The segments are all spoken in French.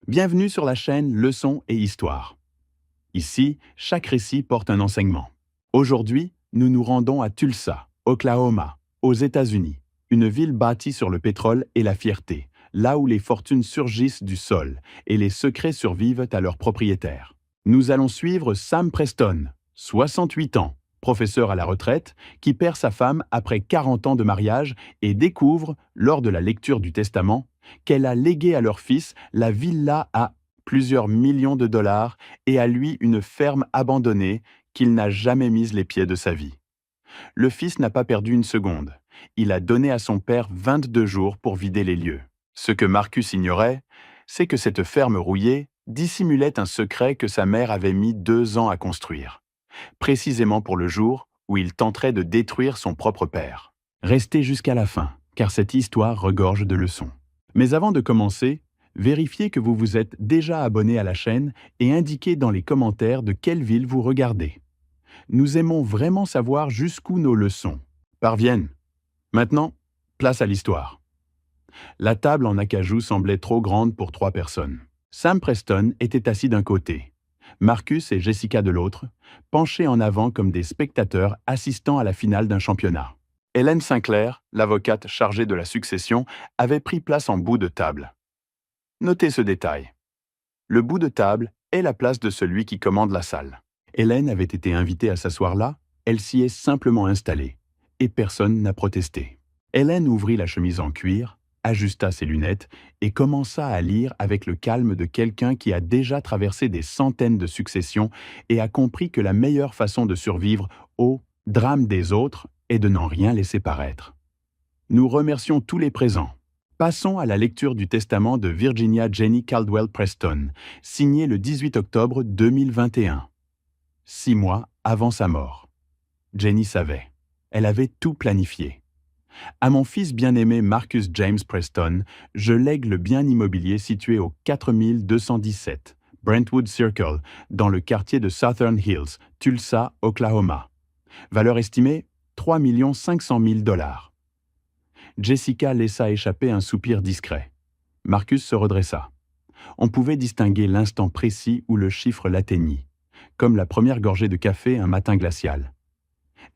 Bienvenue sur la chaîne Leçons et Histoire. Ici, chaque récit porte un enseignement. Aujourd'hui, nous nous rendons à Tulsa, Oklahoma, aux États-Unis, une ville bâtie sur le pétrole et la fierté, là où les fortunes surgissent du sol et les secrets survivent à leurs propriétaires. Nous allons suivre Sam Preston, 68 ans, professeur à la retraite, qui perd sa femme après 40 ans de mariage et découvre, lors de la lecture du testament, qu'elle a légué à leur fils la villa à plusieurs millions de dollars et à lui une ferme abandonnée qu'il n'a jamais mise les pieds de sa vie. Le fils n'a pas perdu une seconde. Il a donné à son père 22 jours pour vider les lieux. Ce que Marcus ignorait, c'est que cette ferme rouillée dissimulait un secret que sa mère avait mis 2 ans à construire, précisément pour le jour où il tenterait de détruire son propre père. Restez jusqu'à la fin, car cette histoire regorge de leçons. Mais avant de commencer, vérifiez que vous vous êtes déjà abonné à la chaîne et indiquez dans les commentaires de quelle ville vous regardez. Nous aimons vraiment savoir jusqu'où nos leçons parviennent. Maintenant, place à l'histoire. La table en acajou semblait trop grande pour 3 personnes. Sam Preston était assis d'un côté, Marcus et Jessica de l'autre, penchés en avant comme des spectateurs assistant à la finale d'un championnat. Hélène Sinclair, l'avocate chargée de la succession, avait pris place en bout de table. Notez ce détail. Le bout de table est la place de celui qui commande la salle. Hélène avait été invitée à s'asseoir là, elle s'y est simplement installée, et personne n'a protesté. Hélène ouvrit la chemise en cuir, ajusta ses lunettes et commença à lire avec le calme de quelqu'un qui a déjà traversé des centaines de successions et a compris que la meilleure façon de survivre au drame des autres est de n'en rien laisser paraître. Nous remercions tous les présents. Passons à la lecture du testament de Virginia Jenny Caldwell Preston, signé le 18 octobre 2021. 6 mois avant sa mort. Jenny savait. Elle avait tout planifié. À mon fils bien-aimé Marcus James Preston, je lègue le bien immobilier situé au 4217 Brentwood Circle, dans le quartier de Southern Hills, Tulsa, Oklahoma. Valeur estimée 3 500 000 $. Jessica laissa échapper un soupir discret. Marcus se redressa. On pouvait distinguer l'instant précis où le chiffre l'atteignit, comme la première gorgée de café un matin glacial.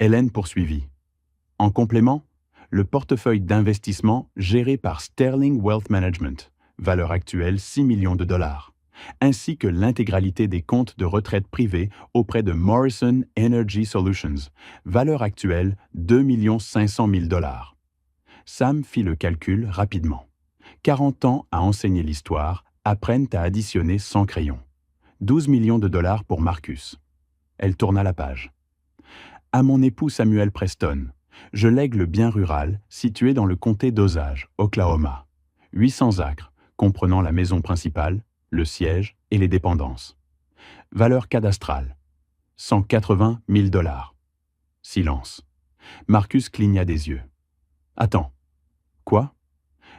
Hélène poursuivit. En complément, le portefeuille d'investissement géré par Sterling Wealth Management, valeur actuelle 6 millions de $, ainsi que l'intégralité des comptes de retraite privés auprès de Morrison Energy Solutions, valeur actuelle 2 500 000 $. Sam fit le calcul rapidement. 40 ans à enseigner l'histoire apprennent à additionner sans crayon. 12 millions de $ pour Marcus. Elle tourna la page. À mon époux Samuel Preston, je lègue le bien rural situé dans le comté d'Osage, Oklahoma. 800 acres, comprenant la maison principale, le siège et les dépendances. Valeur cadastrale, 180 000 $. Silence. Marcus cligna des yeux. Attends. Quoi?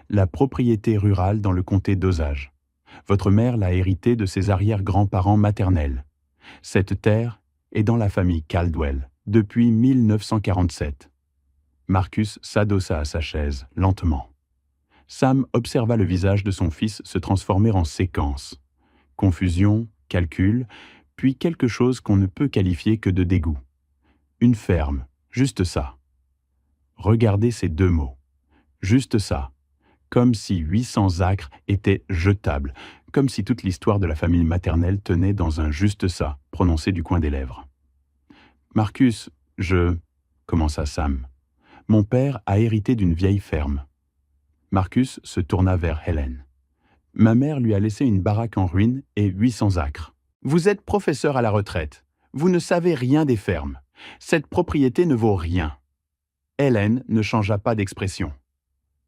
La propriété rurale dans le comté d'Osage. Votre mère l'a héritée de ses arrière-grands-parents maternels. Cette terre est dans la famille Caldwell depuis 1947. Marcus s'adossa à sa chaise, lentement. Sam observa le visage de son fils se transformer en séquence. Confusion, calcul, puis quelque chose qu'on ne peut qualifier que de dégoût. Une ferme, juste ça. Regardez ces 2 mots. Juste ça. Comme si 800 acres étaient jetables, comme si toute l'histoire de la famille maternelle tenait dans un juste ça, prononcé du coin des lèvres. Marcus, commença Sam. Mon père a hérité d'une vieille ferme. Marcus se tourna vers Hélène. Ma mère lui a laissé une baraque en ruine et 800 acres. Vous êtes professeur à la retraite. Vous ne savez rien des fermes. Cette propriété ne vaut rien. Hélène ne changea pas d'expression.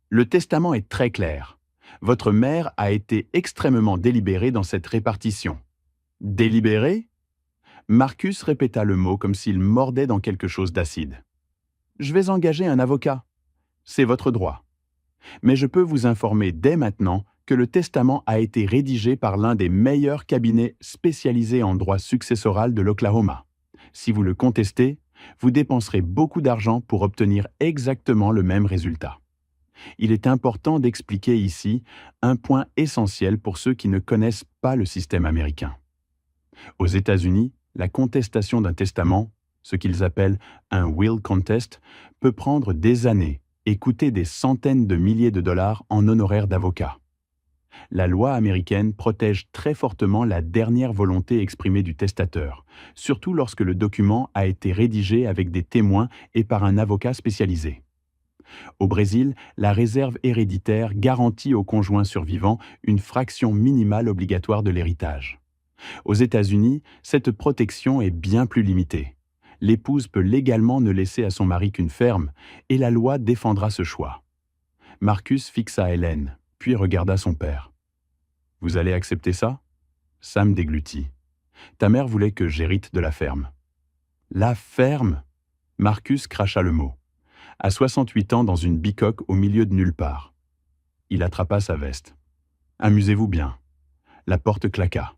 Le testament est très clair. Votre mère a été extrêmement délibérée dans cette répartition. Délibérée? Marcus répéta le mot comme s'il mordait dans quelque chose d'acide. Je vais engager un avocat. C'est votre droit. Mais je peux vous informer dès maintenant que le testament a été rédigé par l'un des meilleurs cabinets spécialisés en droit successoral de l'Oklahoma. Si vous le contestez, vous dépenserez beaucoup d'argent pour obtenir exactement le même résultat. Il est important d'expliquer ici un point essentiel pour ceux qui ne connaissent pas le système américain. Aux États-Unis, la contestation d'un testament, ce qu'ils appellent un will contest, peut prendre des années et coûter des centaines de milliers de dollars en honoraires d'avocat. La loi américaine protège très fortement la dernière volonté exprimée du testateur, surtout lorsque le document a été rédigé avec des témoins et par un avocat spécialisé. Au Brésil, la réserve héréditaire garantit aux conjoints survivants une fraction minimale obligatoire de l'héritage. Aux États-Unis, cette protection est bien plus limitée. L'épouse peut légalement ne laisser à son mari qu'une ferme, et la loi défendra ce choix. Marcus fixa Hélène, puis regarda son père. « Vous allez accepter ça ?» Sam déglutit. « Ta mère voulait que j'hérite de la ferme. »« La ferme ?» Marcus cracha le mot. À 68 ans dans une bicoque au milieu de nulle part. Il attrapa sa veste. « Amusez-vous bien. » La porte claqua.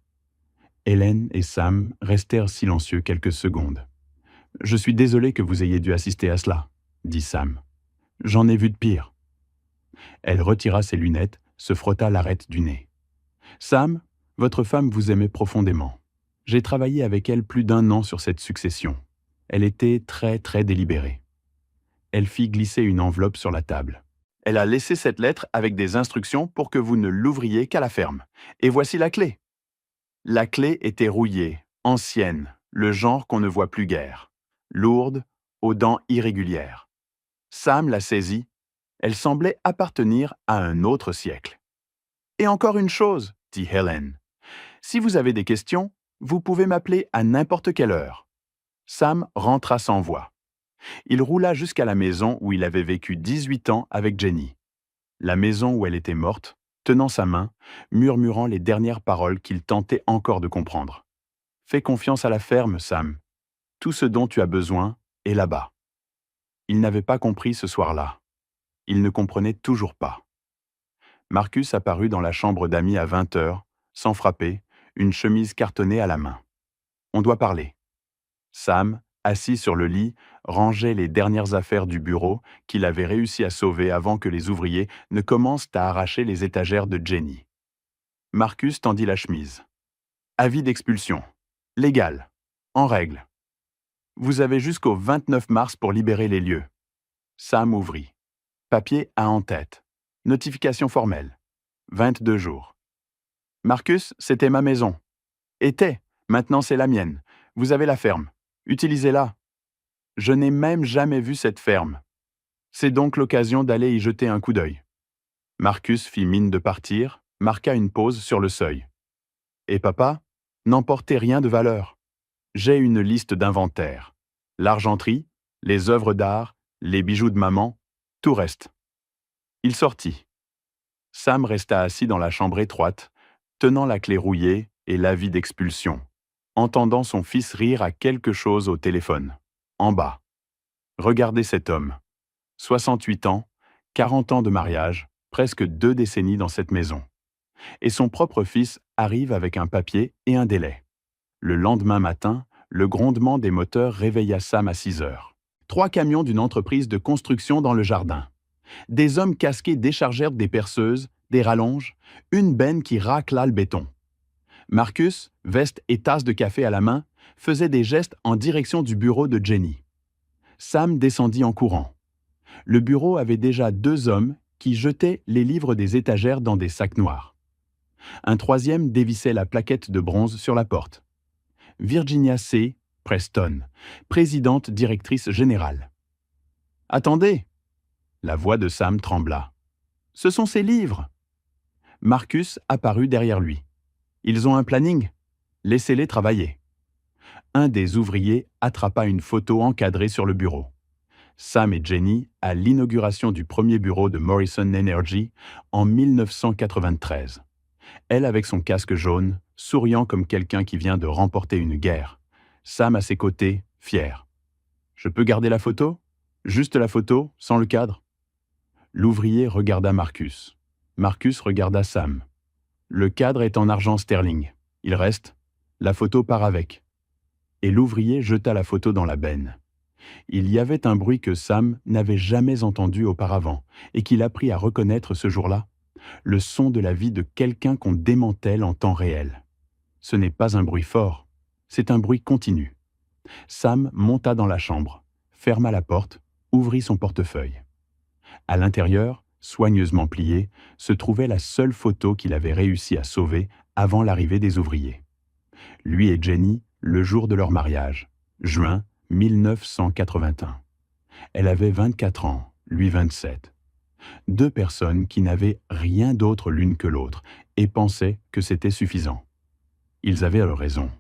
Hélène et Sam restèrent silencieux quelques secondes. « Je suis désolé que vous ayez dû assister à cela, » dit Sam. « J'en ai vu de pire. » Elle retira ses lunettes, se frotta l'arête du nez. « Sam, votre femme vous aimait profondément. J'ai travaillé avec elle plus d'1 an sur cette succession. Elle était très délibérée. » Elle fit glisser une enveloppe sur la table. « Elle a laissé cette lettre avec des instructions pour que vous ne l'ouvriez qu'à la ferme. Et voici la clé. » La clé était rouillée, ancienne, le genre qu'on ne voit plus guère, lourde, aux dents irrégulières. Sam la saisit. Elle semblait appartenir à un autre siècle. « Et encore une chose, » dit Hélène. « Si vous avez des questions, vous pouvez m'appeler à n'importe quelle heure. » Sam rentra sans voix. Il roula jusqu'à la maison où il avait vécu 18 ans avec Jenny. La maison où elle était morte, tenant sa main, murmurant les dernières paroles qu'il tentait encore de comprendre. « Fais confiance à la ferme, Sam. Tout ce dont tu as besoin est là-bas. » Il n'avait pas compris ce soir-là. Il ne comprenait toujours pas. Marcus apparut dans la chambre d'amis à 20 heures, sans frapper, une chemise cartonnée à la main. « On doit parler. » Sam, assis sur le lit, rangeait les dernières affaires du bureau qu'il avait réussi à sauver avant que les ouvriers ne commencent à arracher les étagères de Jenny. Marcus tendit la chemise. « Avis d'expulsion. Légal. En règle. Vous avez jusqu'au 29 mars pour libérer les lieux. » Sam ouvrit. Papier à en-tête. Notification formelle. 22 jours. « Marcus, c'était ma maison. »« Était. Maintenant c'est la mienne. Vous avez la ferme. Utilisez-la. »« Je n'ai même jamais vu cette ferme. C'est donc l'occasion d'aller y jeter un coup d'œil. » Marcus fit mine de partir, marqua une pause sur le seuil. « Et papa, n'emportez rien de valeur. J'ai une liste d'inventaire. L'argenterie, les œuvres d'art, les bijoux de maman, tout reste. » Il sortit. Sam resta assis dans la chambre étroite, tenant la clé rouillée et l'avis d'expulsion, entendant son fils rire à quelque chose au téléphone, en bas. Regardez cet homme. 68 ans, 40 ans de mariage, presque 2 décennies dans cette maison. Et son propre fils arrive avec un papier et un délai. Le lendemain matin, le grondement des moteurs réveilla Sam à 6 heures. 3 camions d'une entreprise de construction dans le jardin. Des hommes casqués déchargèrent des perceuses, des rallonges, une benne qui racla le béton. Marcus, veste et tasse de café à la main, faisait des gestes en direction du bureau de Jenny. Sam descendit en courant. Le bureau avait déjà 2 hommes qui jetaient les livres des étagères dans des sacs noirs. Un 3e dévissait la plaquette de bronze sur la porte. Virginia C. Preston, présidente directrice générale. « Attendez !» La voix de Sam trembla. « Ce sont ses livres !» Marcus apparut derrière lui. « Ils ont un planning. Laissez-les travailler. » Un des ouvriers attrapa une photo encadrée sur le bureau. Sam et Jenny à l'inauguration du premier bureau de Morrison Energy en 1993. Elle avec son casque jaune, souriant comme quelqu'un qui vient de remporter une guerre. Sam à ses côtés, fier. « Je peux garder la photo ? Juste la photo, sans le cadre ?» L'ouvrier regarda Marcus. Marcus regarda Sam. Le cadre est en argent sterling. Il reste. La photo part avec. Et l'ouvrier jeta la photo dans la benne. Il y avait un bruit que Sam n'avait jamais entendu auparavant et qu'il apprit à reconnaître ce jour-là, le son de la vie de quelqu'un qu'on démantèle en temps réel. Ce n'est pas un bruit fort, c'est un bruit continu. Sam monta dans la chambre, ferma la porte, ouvrit son portefeuille. À l'intérieur, soigneusement pliée, se trouvait la seule photo qu'il avait réussi à sauver avant l'arrivée des ouvriers. Lui et Jenny, le jour de leur mariage, juin 1981. Elle avait 24 ans, lui 27. Deux personnes qui n'avaient rien d'autre l'une que l'autre et pensaient que c'était suffisant. Ils avaient raison.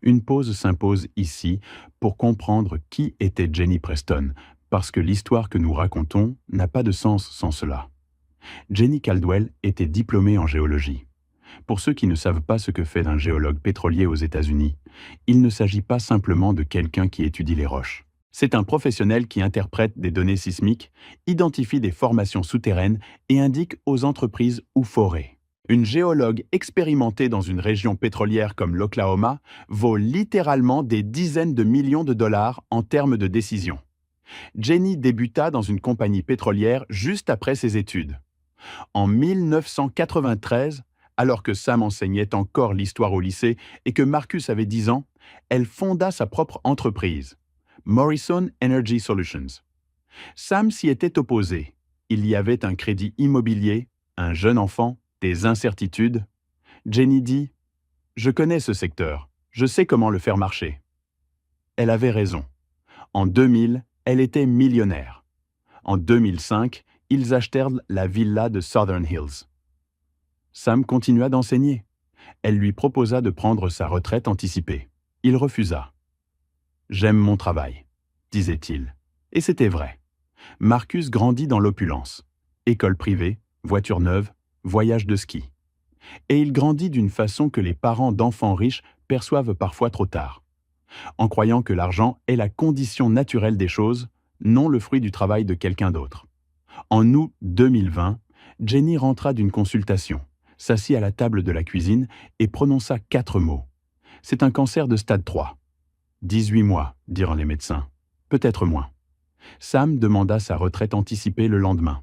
Une pause s'impose ici pour comprendre qui était Jenny Preston, parce que l'histoire que nous racontons n'a pas de sens sans cela. Jenny Caldwell était diplômée en géologie. Pour ceux qui ne savent pas ce que fait un géologue pétrolier aux États-Unis, il ne s'agit pas simplement de quelqu'un qui étudie les roches. C'est un professionnel qui interprète des données sismiques, identifie des formations souterraines et indique aux entreprises où forer. Une géologue expérimentée dans une région pétrolière comme l'Oklahoma vaut littéralement des dizaines de millions de dollars en termes de décision. Jenny débuta dans une compagnie pétrolière juste après ses études. En 1993, alors que Sam enseignait encore l'histoire au lycée et que Marcus avait 10 ans, elle fonda sa propre entreprise, Morrison Energy Solutions. Sam s'y était opposé. Il y avait un crédit immobilier, un jeune enfant, des incertitudes. Jenny dit « Je connais ce secteur, je sais comment le faire marcher ». Elle avait raison. En 2000, elle était millionnaire. En 2005, ils achetèrent la villa de Southern Hills. Sam continua d'enseigner. Elle lui proposa de prendre sa retraite anticipée. Il refusa. « J'aime mon travail », disait-il. Et c'était vrai. Marcus grandit dans l'opulence. École privée, voiture neuve, voyage de ski. Et il grandit d'une façon que les parents d'enfants riches perçoivent parfois trop tard, en croyant que l'argent est la condition naturelle des choses, non le fruit du travail de quelqu'un d'autre. En août 2020, Jenny rentra d'une consultation, s'assit à la table de la cuisine et prononça 4 mots. « C'est un cancer de stade 3. » 18 mois, dirent les médecins. Peut-être moins. Sam demanda sa retraite anticipée le lendemain.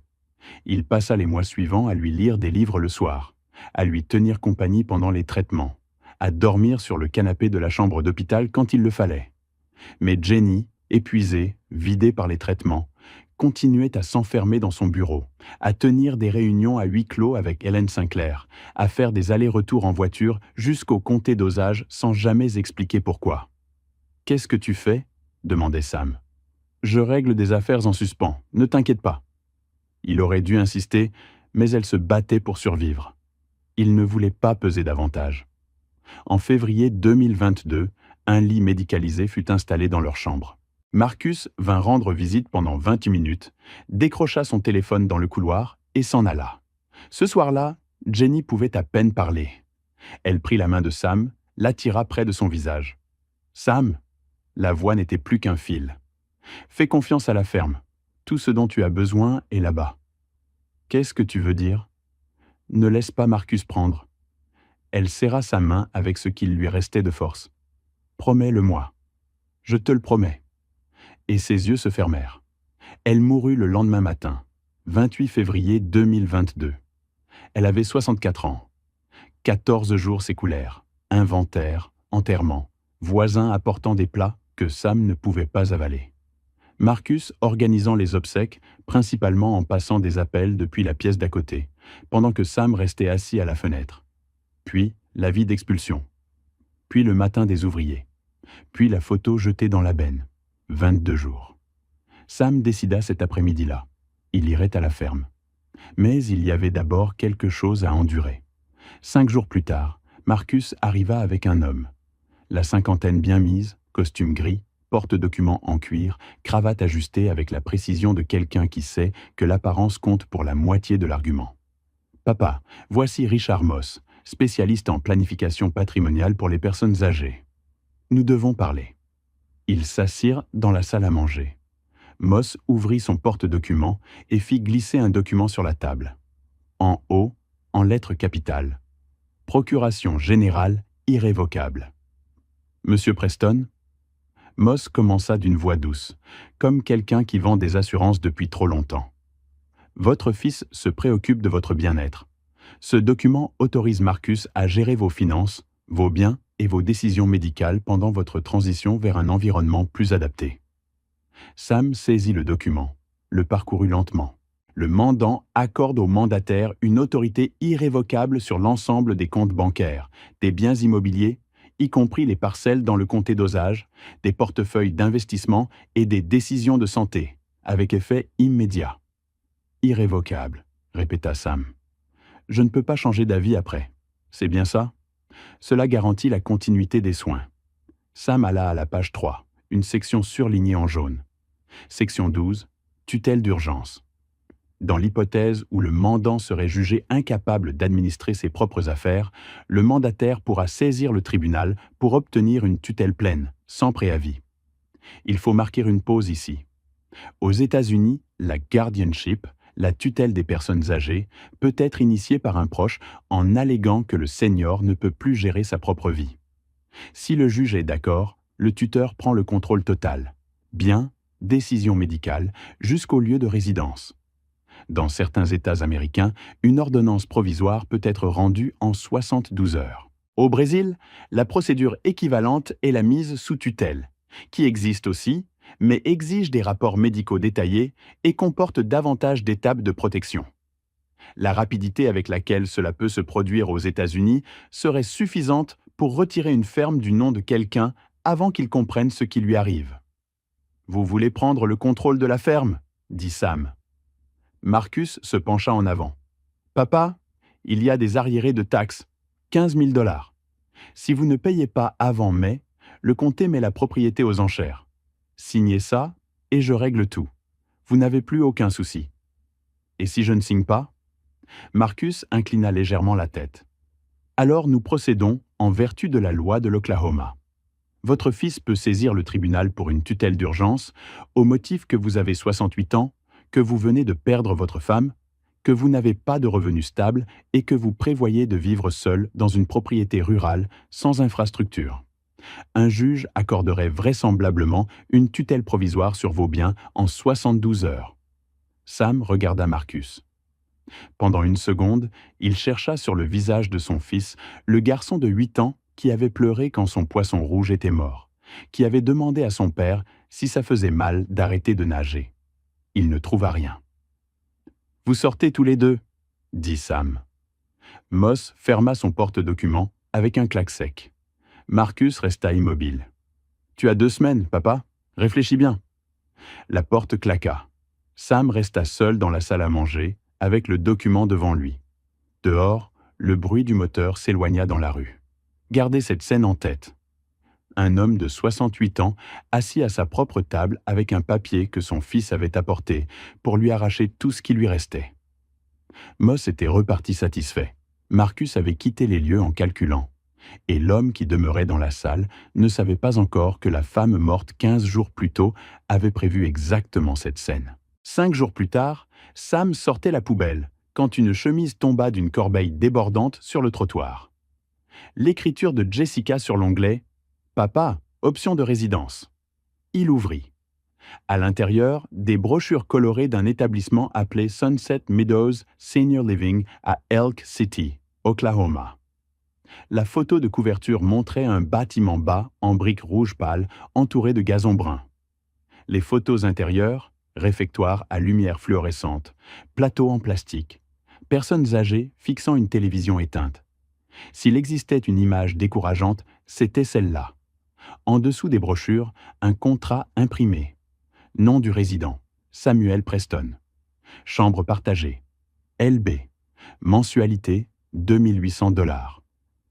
Il passa les mois suivants à lui lire des livres le soir, à lui tenir compagnie pendant les traitements, à dormir sur le canapé de la chambre d'hôpital quand il le fallait. Mais Jenny, épuisée, vidée par les traitements, continuait à s'enfermer dans son bureau, à tenir des réunions à huis clos avec Helen Sinclair, à faire des allers-retours en voiture jusqu'au comté d'Osage sans jamais expliquer pourquoi. « Qu'est-ce que tu fais » demandait Sam. « Je règle des affaires en suspens, ne t'inquiète pas. » Il aurait dû insister, mais elle se battait pour survivre. Il ne voulait pas peser davantage. En février 2022, un lit médicalisé fut installé dans leur chambre. Marcus vint rendre visite pendant 28 minutes, décrocha son téléphone dans le couloir et s'en alla. Ce soir-là, Jenny pouvait à peine parler. Elle prit la main de Sam, l'attira près de son visage. « Sam !» La voix n'était plus qu'un fil. « Fais confiance à la ferme. Tout ce dont tu as besoin est là-bas. »« Qu'est-ce que tu veux dire ?»« Ne laisse pas Marcus prendre. » Elle serra sa main avec ce qu'il lui restait de force. « Promets-le-moi. »« Je te le promets. » Et ses yeux se fermèrent. Elle mourut le lendemain matin, 28 février 2022. Elle avait 64 ans. 14 jours s'écoulèrent. Inventaire, enterrement, voisins apportant des plats que Sam ne pouvait pas avaler. Marcus organisant les obsèques, principalement en passant des appels depuis la pièce d'à côté, pendant que Sam restait assis à la fenêtre. Puis l'avis d'expulsion. Puis le matin des ouvriers. Puis la photo jetée dans la benne. 22 jours. Sam décida cet après-midi-là. Il irait à la ferme. Mais il y avait d'abord quelque chose à endurer. 5 jours plus tard, Marcus arriva avec un homme. La cinquantaine bien mise, costume gris, porte-documents en cuir, cravate ajustée avec la précision de quelqu'un qui sait que l'apparence compte pour la moitié de l'argument. « Papa, voici Richard Moss, spécialiste en planification patrimoniale pour les personnes âgées. Nous devons parler. » Ils s'assirent dans la salle à manger. Moss ouvrit son porte-documents et fit glisser un document sur la table. En haut, en lettres capitales. Procuration générale irrévocable. « Monsieur Preston ?» Moss commença d'une voix douce, comme quelqu'un qui vend des assurances depuis trop longtemps. Votre fils se préoccupe de votre bien-être. Ce document autorise Marcus à gérer vos finances, vos biens et vos décisions médicales pendant votre transition vers un environnement plus adapté. Sam saisit le document, le parcourut lentement. Le mandant accorde au mandataire une autorité irrévocable sur l'ensemble des comptes bancaires, des biens immobiliers, y compris les parcelles dans le comté d'Osage, des portefeuilles d'investissement et des décisions de santé, avec effet immédiat. Irrévocable, répéta Sam. Je ne peux pas changer d'avis après. C'est bien ça? Cela garantit la continuité des soins. Sam alla à la page 3, une section surlignée en jaune. Section 12, tutelle d'urgence. Dans l'hypothèse où le mandant serait jugé incapable d'administrer ses propres affaires, le mandataire pourra saisir le tribunal pour obtenir une tutelle pleine, sans préavis. Il faut marquer une pause ici. Aux États-Unis, la guardianship, la tutelle des personnes âgées, peut être initiée par un proche en alléguant que le senior ne peut plus gérer sa propre vie. Si le juge est d'accord, le tuteur prend le contrôle total. Biens, décisions médicales, jusqu'au lieu de résidence. Dans certains États américains, une ordonnance provisoire peut être rendue en 72 heures. Au Brésil, la procédure équivalente est la mise sous tutelle, qui existe aussi, mais exige des rapports médicaux détaillés et comporte davantage d'étapes de protection. La rapidité avec laquelle cela peut se produire aux États-Unis serait suffisante pour retirer une ferme du nom de quelqu'un avant qu'il comprenne ce qui lui arrive. « Vous voulez prendre le contrôle de la ferme ?» dit Sam. Marcus se pencha en avant. « Papa, il y a des arriérés de taxes, 15 000 $. Si vous ne payez pas avant mai, le comté met la propriété aux enchères. Signez ça et je règle tout. Vous n'avez plus aucun souci. Et si je ne signe pas ?» Marcus inclina légèrement la tête. « Alors nous procédons en vertu de la loi de l'Oklahoma. Votre fils peut saisir le tribunal pour une tutelle d'urgence au motif que vous avez 68 ans, que vous venez de perdre votre femme, que vous n'avez pas de revenus stables et que vous prévoyez de vivre seul dans une propriété rurale sans infrastructure. Un juge accorderait vraisemblablement une tutelle provisoire sur vos biens en 72 heures. » Sam regarda Marcus. Pendant une seconde, il chercha sur le visage de son fils le garçon de 8 ans qui avait pleuré quand son poisson rouge était mort, qui avait demandé à son père si ça faisait mal d'arrêter de nager. Il ne trouva rien. « Vous sortez tous les deux » dit Sam. Moss ferma son porte-document avec un claque sec. Marcus resta immobile. « Tu as 2 semaines, papa. Réfléchis bien. » La porte claqua. Sam resta seul dans la salle à manger, avec le document devant lui. Dehors, le bruit du moteur s'éloigna dans la rue. Gardez cette scène en tête. Un homme de 68 ans assis à sa propre table avec un papier que son fils avait apporté pour lui arracher tout ce qui lui restait. Moss était reparti satisfait. Marcus avait quitté les lieux en calculant. Et l'homme qui demeurait dans la salle ne savait pas encore que la femme morte 15 jours plus tôt avait prévu exactement cette scène. 5 jours plus tard, Sam sortait la poubelle quand une chemise tomba d'une corbeille débordante sur le trottoir. L'écriture de Jessica sur l'onglet « Papa, option de résidence ». Il ouvrit. À l'intérieur, des brochures colorées d'un établissement appelé Sunset Meadows Senior Living à Elk City, Oklahoma. La photo de couverture montrait un bâtiment bas en briques rouges pâles entouré de gazon brun. Les photos intérieures, réfectoire à lumière fluorescente, plateau en plastique, personnes âgées fixant une télévision éteinte. S'il existait une image décourageante, c'était celle-là. En dessous des brochures, un contrat imprimé. Nom du résident, Samuel Preston. Chambre partagée, LB. Mensualité, 2 800 $.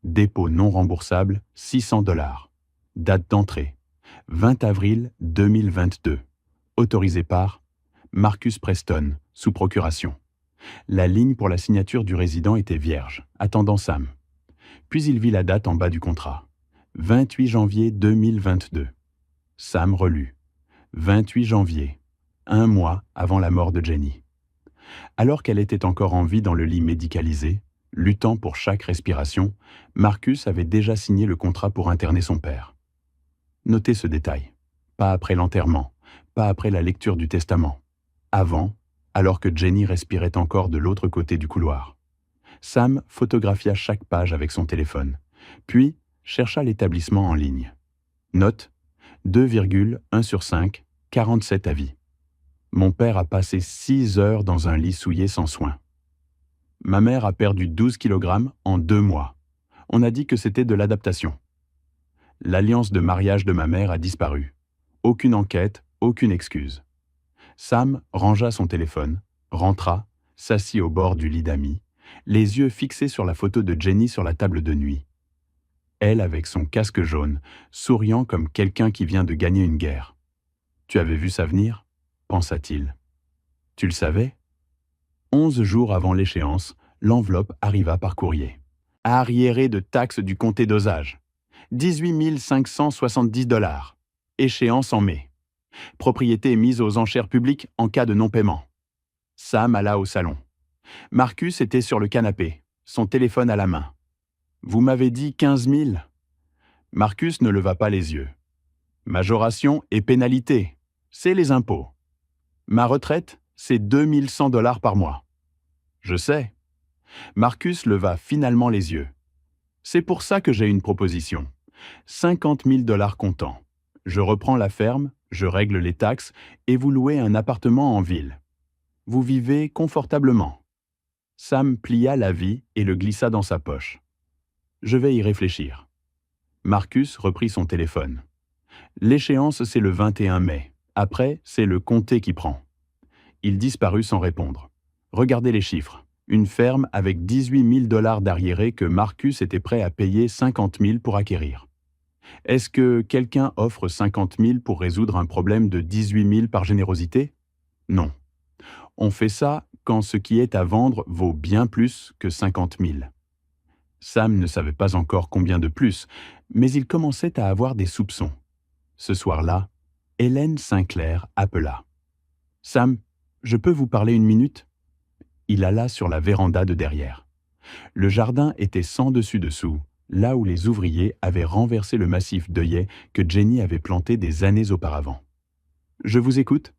Dépôt non remboursable, 600 $. Date d'entrée, 20 avril 2022. Autorisé par Marcus Preston, sous procuration. La ligne pour la signature du résident était vierge, attendant Sam. Puis il vit la date en bas du contrat. 28 janvier 2022. Sam relut. 28 janvier, 1 mois avant la mort de Jenny. Alors qu'elle était encore en vie dans le lit médicalisé, luttant pour chaque respiration, Marcus avait déjà signé le contrat pour interner son père. Notez ce détail. Pas après l'enterrement, pas après la lecture du testament. Avant, alors que Jenny respirait encore de l'autre côté du couloir. Sam photographia chaque page avec son téléphone, puis chercha l'établissement en ligne. Note 2,1 sur 5, 47 avis. Mon père a passé 6 heures dans un lit souillé sans soin. Ma mère a perdu 12 kg en 2 mois. On a dit que c'était de l'adaptation. L'alliance de mariage de ma mère a disparu. Aucune enquête, aucune excuse. Sam rangea son téléphone, rentra, s'assit au bord du lit d'amis, les yeux fixés sur la photo de Jenny sur la table de nuit. Elle avec son casque jaune, souriant comme quelqu'un qui vient de gagner une guerre. « Tu avais vu ça venir ?» pensa-t-il. « Tu le savais ?» 11 jours avant l'échéance, l'enveloppe arriva par courrier. Arriéré de taxes du comté d'Osage. 18 570 $. Échéance en mai. Propriété mise aux enchères publiques en cas de non-paiement. Sam alla au salon. Marcus était sur le canapé, son téléphone à la main. « Vous m'avez dit 15 000 ?» Marcus ne leva pas les yeux. « Majoration et pénalité, c'est les impôts. Ma retraite, c'est 2 100 $ par mois. » « Je sais. » Marcus leva finalement les yeux. « C'est pour ça que j'ai une proposition. 50 000 $ comptant. Je reprends la ferme, je règle les taxes et vous louez un appartement en ville. Vous vivez confortablement. » Sam plia l'avis et le glissa dans sa poche. « Je vais y réfléchir. » Marcus reprit son téléphone. « L'échéance, c'est le 21 mai. Après, c'est le comté qui prend. » Il disparut sans répondre. Regardez les chiffres. Une ferme avec 18 000 $ d'arriérés que Marcus était prêt à payer 50 000 pour acquérir. Est-ce que quelqu'un offre 50 000 pour résoudre un problème de 18 000 par générosité? Non. On fait ça quand ce qui est à vendre vaut bien plus que 50 000. Sam ne savait pas encore combien de plus, mais il commençait à avoir des soupçons. Ce soir-là, Hélène Sinclair appela. « Sam, je peux vous parler une minute ?» Il alla sur la véranda de derrière. Le jardin était sans dessus-dessous, là où les ouvriers avaient renversé le massif d'œillets que Jenny avait planté des années auparavant. « Je vous écoute ?»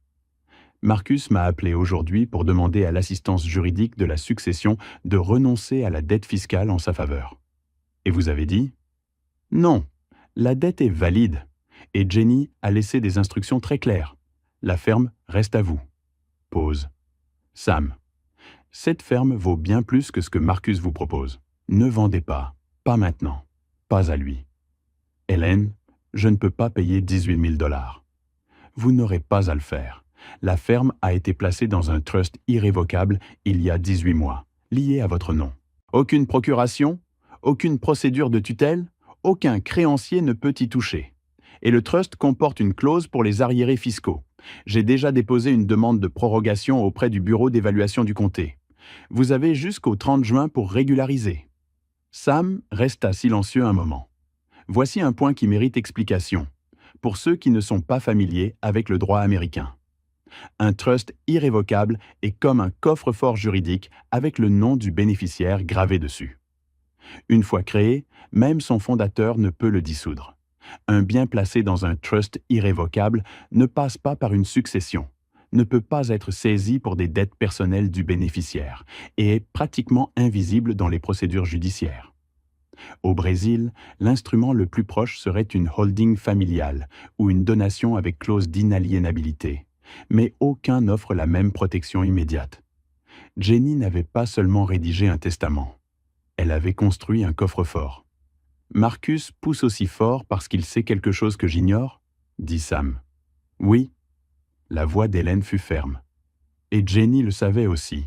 Marcus m'a appelé aujourd'hui pour demander à l'assistance juridique de la succession de renoncer à la dette fiscale en sa faveur. Et vous avez dit ? Non, la dette est valide. Et Jenny a laissé des instructions très claires. La ferme reste à vous. Pause. Sam. Cette ferme vaut bien plus que ce que Marcus vous propose. Ne vendez pas. Pas maintenant. Pas à lui. Hélène, je ne peux pas payer 18 000 $. Vous n'aurez pas à le faire. La ferme a été placée dans un trust irrévocable il y a 18 mois, lié à votre nom. Aucune procuration, aucune procédure de tutelle, aucun créancier ne peut y toucher. Et le trust comporte une clause pour les arriérés fiscaux. J'ai déjà déposé une demande de prorogation auprès du bureau d'évaluation du comté. Vous avez jusqu'au 30 juin pour régulariser. Sam resta silencieux un moment. Voici un point qui mérite explication, pour ceux qui ne sont pas familiers avec le droit américain. Un trust irrévocable est comme un coffre-fort juridique avec le nom du bénéficiaire gravé dessus. Une fois créé, même son fondateur ne peut le dissoudre. Un bien placé dans un trust irrévocable ne passe pas par une succession, ne peut pas être saisi pour des dettes personnelles du bénéficiaire et est pratiquement invisible dans les procédures judiciaires. Au Brésil, l'instrument le plus proche serait une holding familiale ou une donation avec clause d'inaliénabilité, mais aucun n'offre la même protection immédiate. Jenny n'avait pas seulement rédigé un testament, elle avait construit un coffre-fort. « Marcus pousse aussi fort parce qu'il sait quelque chose que j'ignore ?» dit Sam. « Oui. » La voix d'Hélène fut ferme. Et Jenny le savait aussi.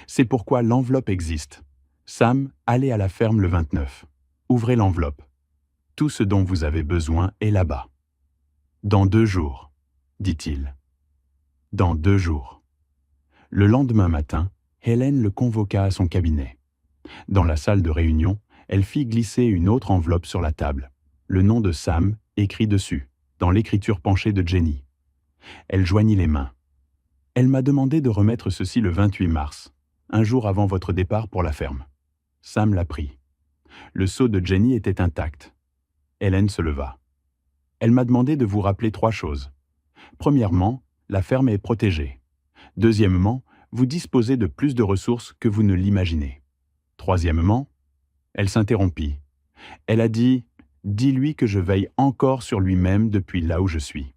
C'est pourquoi l'enveloppe existe. Sam, allez à la ferme le 29. Ouvrez l'enveloppe. Tout ce dont vous avez besoin est là-bas. Dans 2 jours, dit-il. Dans 2 jours. Le lendemain matin, Hélène le convoqua à son cabinet. Dans la salle de réunion, elle fit glisser une autre enveloppe sur la table, le nom de Sam écrit dessus, dans l'écriture penchée de Jenny. Elle joignit les mains. « Elle m'a demandé de remettre ceci le 28 mars, un jour avant votre départ pour la ferme. » Sam la prit. Le sceau de Jenny était intact. Hélène se leva. Elle m'a demandé de vous rappeler 3 choses. Premièrement, la ferme est protégée. Deuxièmement, vous disposez de plus de ressources que vous ne l'imaginez. Troisièmement, elle s'interrompit. Elle a dit « Dis-lui que je veille encore sur lui-même depuis là où je suis. »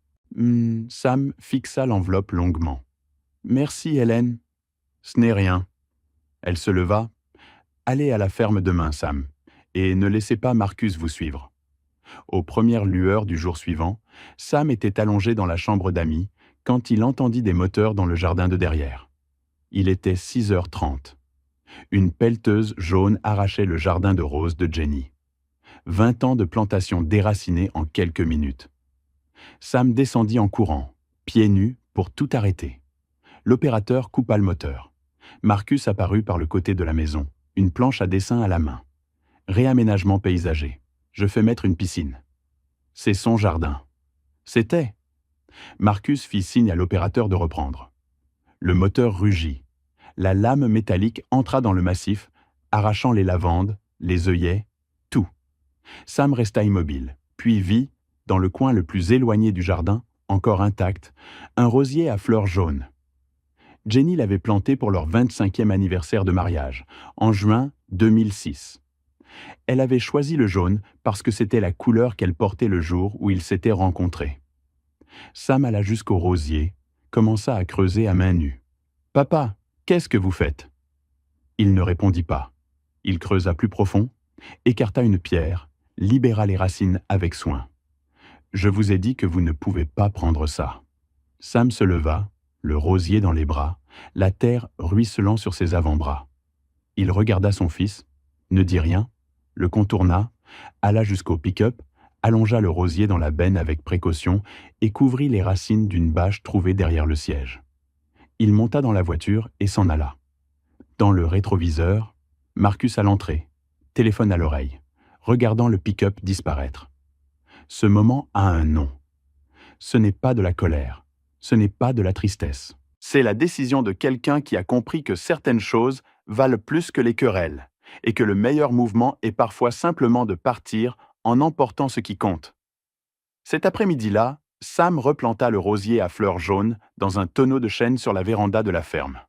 Sam fixa l'enveloppe longuement. « Merci, Hélène. »« Ce n'est rien. » Elle se leva. « Allez à la ferme demain, Sam, et ne laissez pas Marcus vous suivre. » Aux premières lueurs du jour suivant, Sam était allongé dans la chambre d'amis quand il entendit des moteurs dans le jardin de derrière. Il était 6h30. Une pelleteuse jaune arrachait le jardin de roses de Jenny. 20 ans de plantation déracinée en quelques minutes. Sam descendit en courant, pieds nus, pour tout arrêter. L'opérateur coupa le moteur. Marcus apparut par le côté de la maison, une planche à dessin à la main. Réaménagement paysager. Je fais mettre une piscine. C'est son jardin. C'était. Marcus fit signe à l'opérateur de reprendre. Le moteur rugit. La lame métallique entra dans le massif, arrachant les lavandes, les œillets, tout. Sam resta immobile, puis vit, dans le coin le plus éloigné du jardin, encore intact, un rosier à fleurs jaunes. Jenny l'avait planté pour leur 25e anniversaire de mariage, en juin 2006. Elle avait choisi le jaune parce que c'était la couleur qu'elle portait le jour où ils s'étaient rencontrés. Sam alla jusqu'au rosier, commença à creuser à main nue. « Papa, qu'est-ce que vous faites ?» Il ne répondit pas. Il creusa plus profond, écarta une pierre, libéra les racines avec soin. « Je vous ai dit que vous ne pouvez pas prendre ça. » Sam se leva, le rosier dans les bras, la terre ruisselant sur ses avant-bras. Il regarda son fils, ne dit rien, le contourna, alla jusqu'au pick-up, allongea le rosier dans la benne avec précaution et couvrit les racines d'une bâche trouvée derrière le siège. Il monta dans la voiture et s'en alla. Dans le rétroviseur, Marcus à l'entrée, téléphone à l'oreille, regardant le pick-up disparaître. Ce moment a un nom. Ce n'est pas de la colère, ce n'est pas de la tristesse. C'est la décision de quelqu'un qui a compris que certaines choses valent plus que les querelles, et que le meilleur mouvement est parfois simplement de partir en emportant ce qui compte. Cet après-midi-là, Sam replanta le rosier à fleurs jaunes dans un tonneau de chêne sur la véranda de la ferme.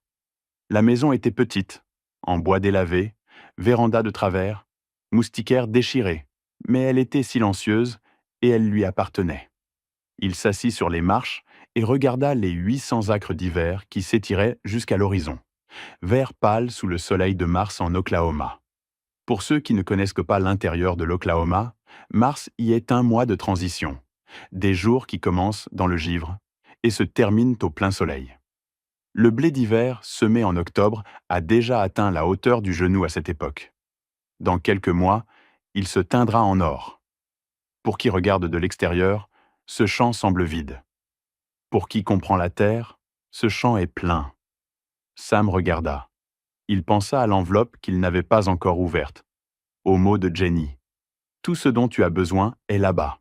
La maison était petite, en bois délavé, véranda de travers, moustiquaire déchirée, mais elle était silencieuse et elle lui appartenait. Il s'assit sur les marches et regarda les 800 acres d'hiver qui s'étiraient jusqu'à l'horizon, vert pâle sous le soleil de mars en Oklahoma. Pour ceux qui ne connaissent que pas l'intérieur de l'Oklahoma, mars y est un mois de transition, des jours qui commencent dans le givre et se terminent au plein soleil. Le blé d'hiver, semé en octobre, a déjà atteint la hauteur du genou à cette époque. Dans quelques mois, il se teindra en or. Pour qui regarde de l'extérieur, ce champ semble vide. Pour qui comprend la terre, ce champ est plein. Sam regarda. Il pensa à l'enveloppe qu'il n'avait pas encore ouverte, aux mots de Jenny. « Tout ce dont tu as besoin est là-bas. »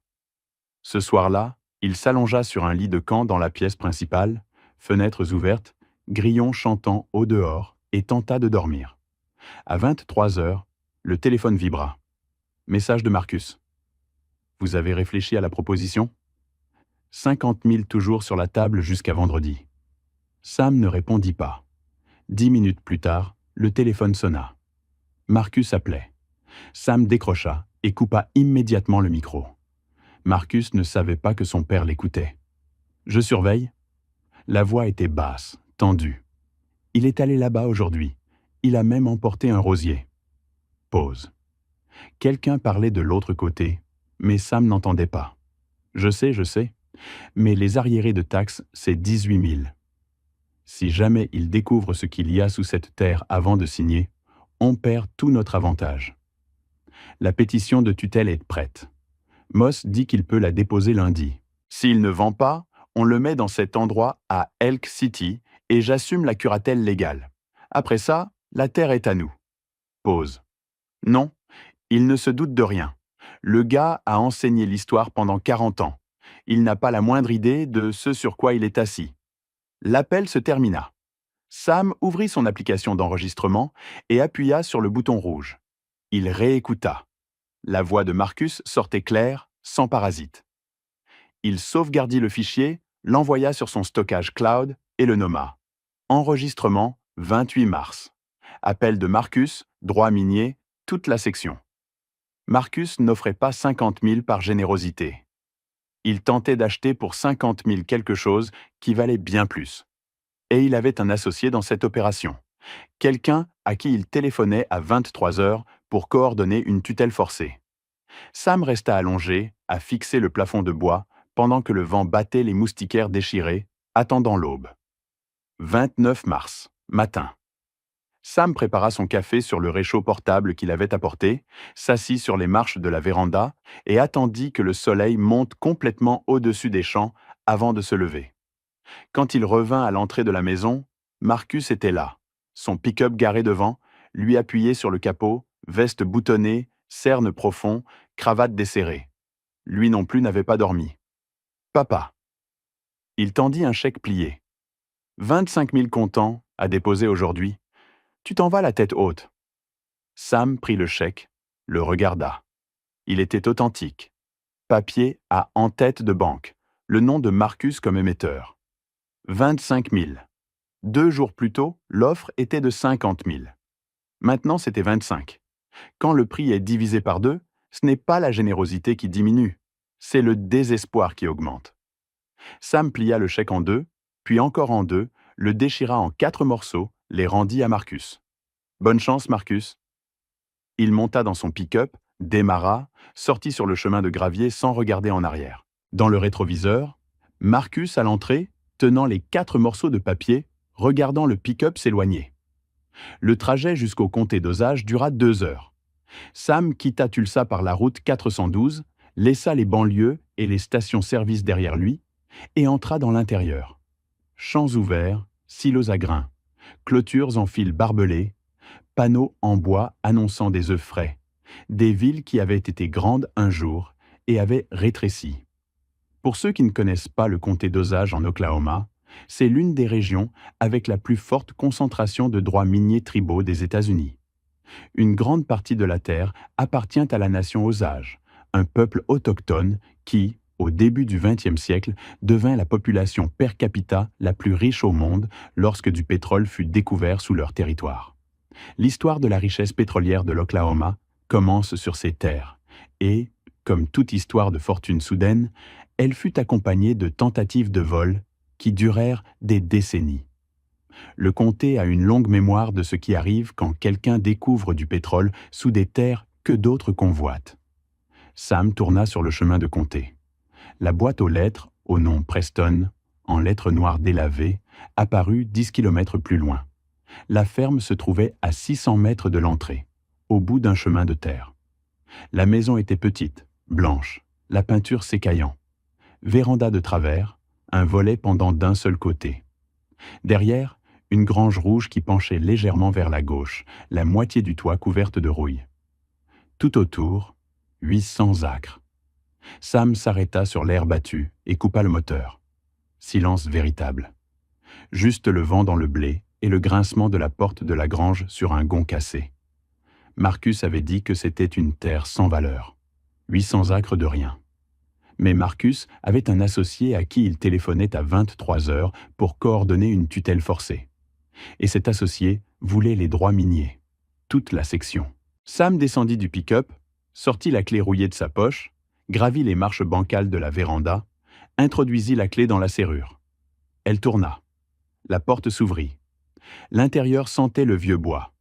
Ce soir-là, il s'allongea sur un lit de camp dans la pièce principale, fenêtres ouvertes, grillons chantant au dehors, et tenta de dormir. À 23h, le téléphone vibra. Message de Marcus. « Vous avez réfléchi à la proposition ? 50 000 toujours sur la table jusqu'à vendredi. » Sam ne répondit pas. 10 minutes plus tard, le téléphone sonna. Marcus appelait. Sam décrocha et coupa immédiatement le micro. Marcus ne savait pas que son père l'écoutait. « Je surveille ?» La voix était basse, tendue. « Il est allé là-bas aujourd'hui. Il a même emporté un rosier. » Pause. Quelqu'un parlait de l'autre côté, mais Sam n'entendait pas. « Je sais, mais les arriérés de taxes, c'est 18 000. Si jamais il découvre ce qu'il y a sous cette terre avant de signer, on perd tout notre avantage. La pétition de tutelle est prête. Moss dit qu'il peut la déposer lundi. S'il ne vend pas, on le met dans cet endroit à Elk City et j'assume la curatelle légale. Après ça, la terre est à nous. » Pause. Non, il ne se doute de rien. Le gars a enseigné l'histoire pendant 40 ans. Il n'a pas la moindre idée de ce sur quoi il est assis. L'appel se termina. Sam ouvrit son application d'enregistrement et appuya sur le bouton rouge. Il réécouta. La voix de Marcus sortait claire, sans parasite. Il sauvegardit le fichier, l'envoya sur son stockage cloud et le nomma. Enregistrement 28 mars. Appel de Marcus, droit minier, toute la section. Marcus n'offrait pas 50 000 par générosité. Il tentait d'acheter pour 50 000 quelque chose qui valait bien plus. Et il avait un associé dans cette opération. Quelqu'un à qui il téléphonait à 23 heures pour coordonner une tutelle forcée. Sam resta allongé, à fixer le plafond de bois, pendant que le vent battait les moustiquaires déchirés, attendant l'aube. 29 mars, matin. Sam prépara son café sur le réchaud portable qu'il avait apporté, s'assit sur les marches de la véranda et attendit que le soleil monte complètement au-dessus des champs avant de se lever. Quand il revint à l'entrée de la maison, Marcus était là, son pick-up garé devant, lui appuyé sur le capot, veste boutonnée, cerne profond, cravate desserrée. Lui non plus n'avait pas dormi. « Papa. » Il tendit un chèque plié. 25 000 comptants à déposer aujourd'hui. Tu t'en vas la tête haute. Sam prit le chèque, le regarda. Il était authentique. Papier à en tête de banque, le nom de Marcus comme émetteur. 25 000. 2 jours plus tôt, l'offre était de 50 000. Maintenant, c'était 25. Quand le prix est divisé par 2, ce n'est pas la générosité qui diminue, c'est le désespoir qui augmente. Sam plia le chèque en 2, puis encore en 2, le déchira en 4 morceaux, les rendit à Marcus. « Bonne chance, Marcus. » Il monta dans son pick-up, démarra, sortit sur le chemin de gravier sans regarder en arrière. Dans le rétroviseur, Marcus à l'entrée, tenant les 4 morceaux de papier, regardant le pick-up s'éloigner. Le trajet jusqu'au comté d'Osage dura 2 heures. Sam quitta Tulsa par la route 412, laissa les banlieues et les stations-service derrière lui et entra dans l'intérieur. Champs ouverts, silos à grains, clôtures en fil barbelés, panneaux en bois annonçant des œufs frais, des villes qui avaient été grandes un jour et avaient rétréci. Pour ceux qui ne connaissent pas le comté d'Osage en Oklahoma, c'est l'une des régions avec la plus forte concentration de droits miniers tribaux des États-Unis. Une grande partie de la terre appartient à la nation Osage, un peuple autochtone qui, au début du XXe siècle, devint la population per capita la plus riche au monde lorsque du pétrole fut découvert sous leur territoire. L'histoire de la richesse pétrolière de l'Oklahoma commence sur ces terres et, comme toute histoire de fortune soudaine, elle fut accompagnée de tentatives de vol qui durèrent des décennies. Le comté a une longue mémoire de ce qui arrive quand quelqu'un découvre du pétrole sous des terres que d'autres convoitent. Sam tourna sur le chemin de comté. La boîte aux lettres, au nom Preston, en lettres noires délavées, apparut 10 kilomètres plus loin. La ferme se trouvait à 600 mètres de l'entrée, au bout d'un chemin de terre. La maison était petite, blanche, la peinture s'écaillant. Véranda de travers, un volet pendant d'un seul côté. Derrière, une grange rouge qui penchait légèrement vers la gauche, la moitié du toit couverte de rouille. Tout autour, 800 acres. Sam s'arrêta sur l'air battu et coupa le moteur. Silence véritable. Juste le vent dans le blé et le grincement de la porte de la grange sur un gond cassé. Marcus avait dit que c'était une terre sans valeur. 800 acres de rien. Mais Marcus avait un associé à qui il téléphonait à 23 heures pour coordonner une tutelle forcée. Et cet associé voulait les droits miniers. Toute la section. Sam descendit du pick-up, sortit la clé rouillée de sa poche, gravit les marches bancales de la véranda, introduisit la clé dans la serrure. Elle tourna. La porte s'ouvrit. L'intérieur sentait le vieux bois.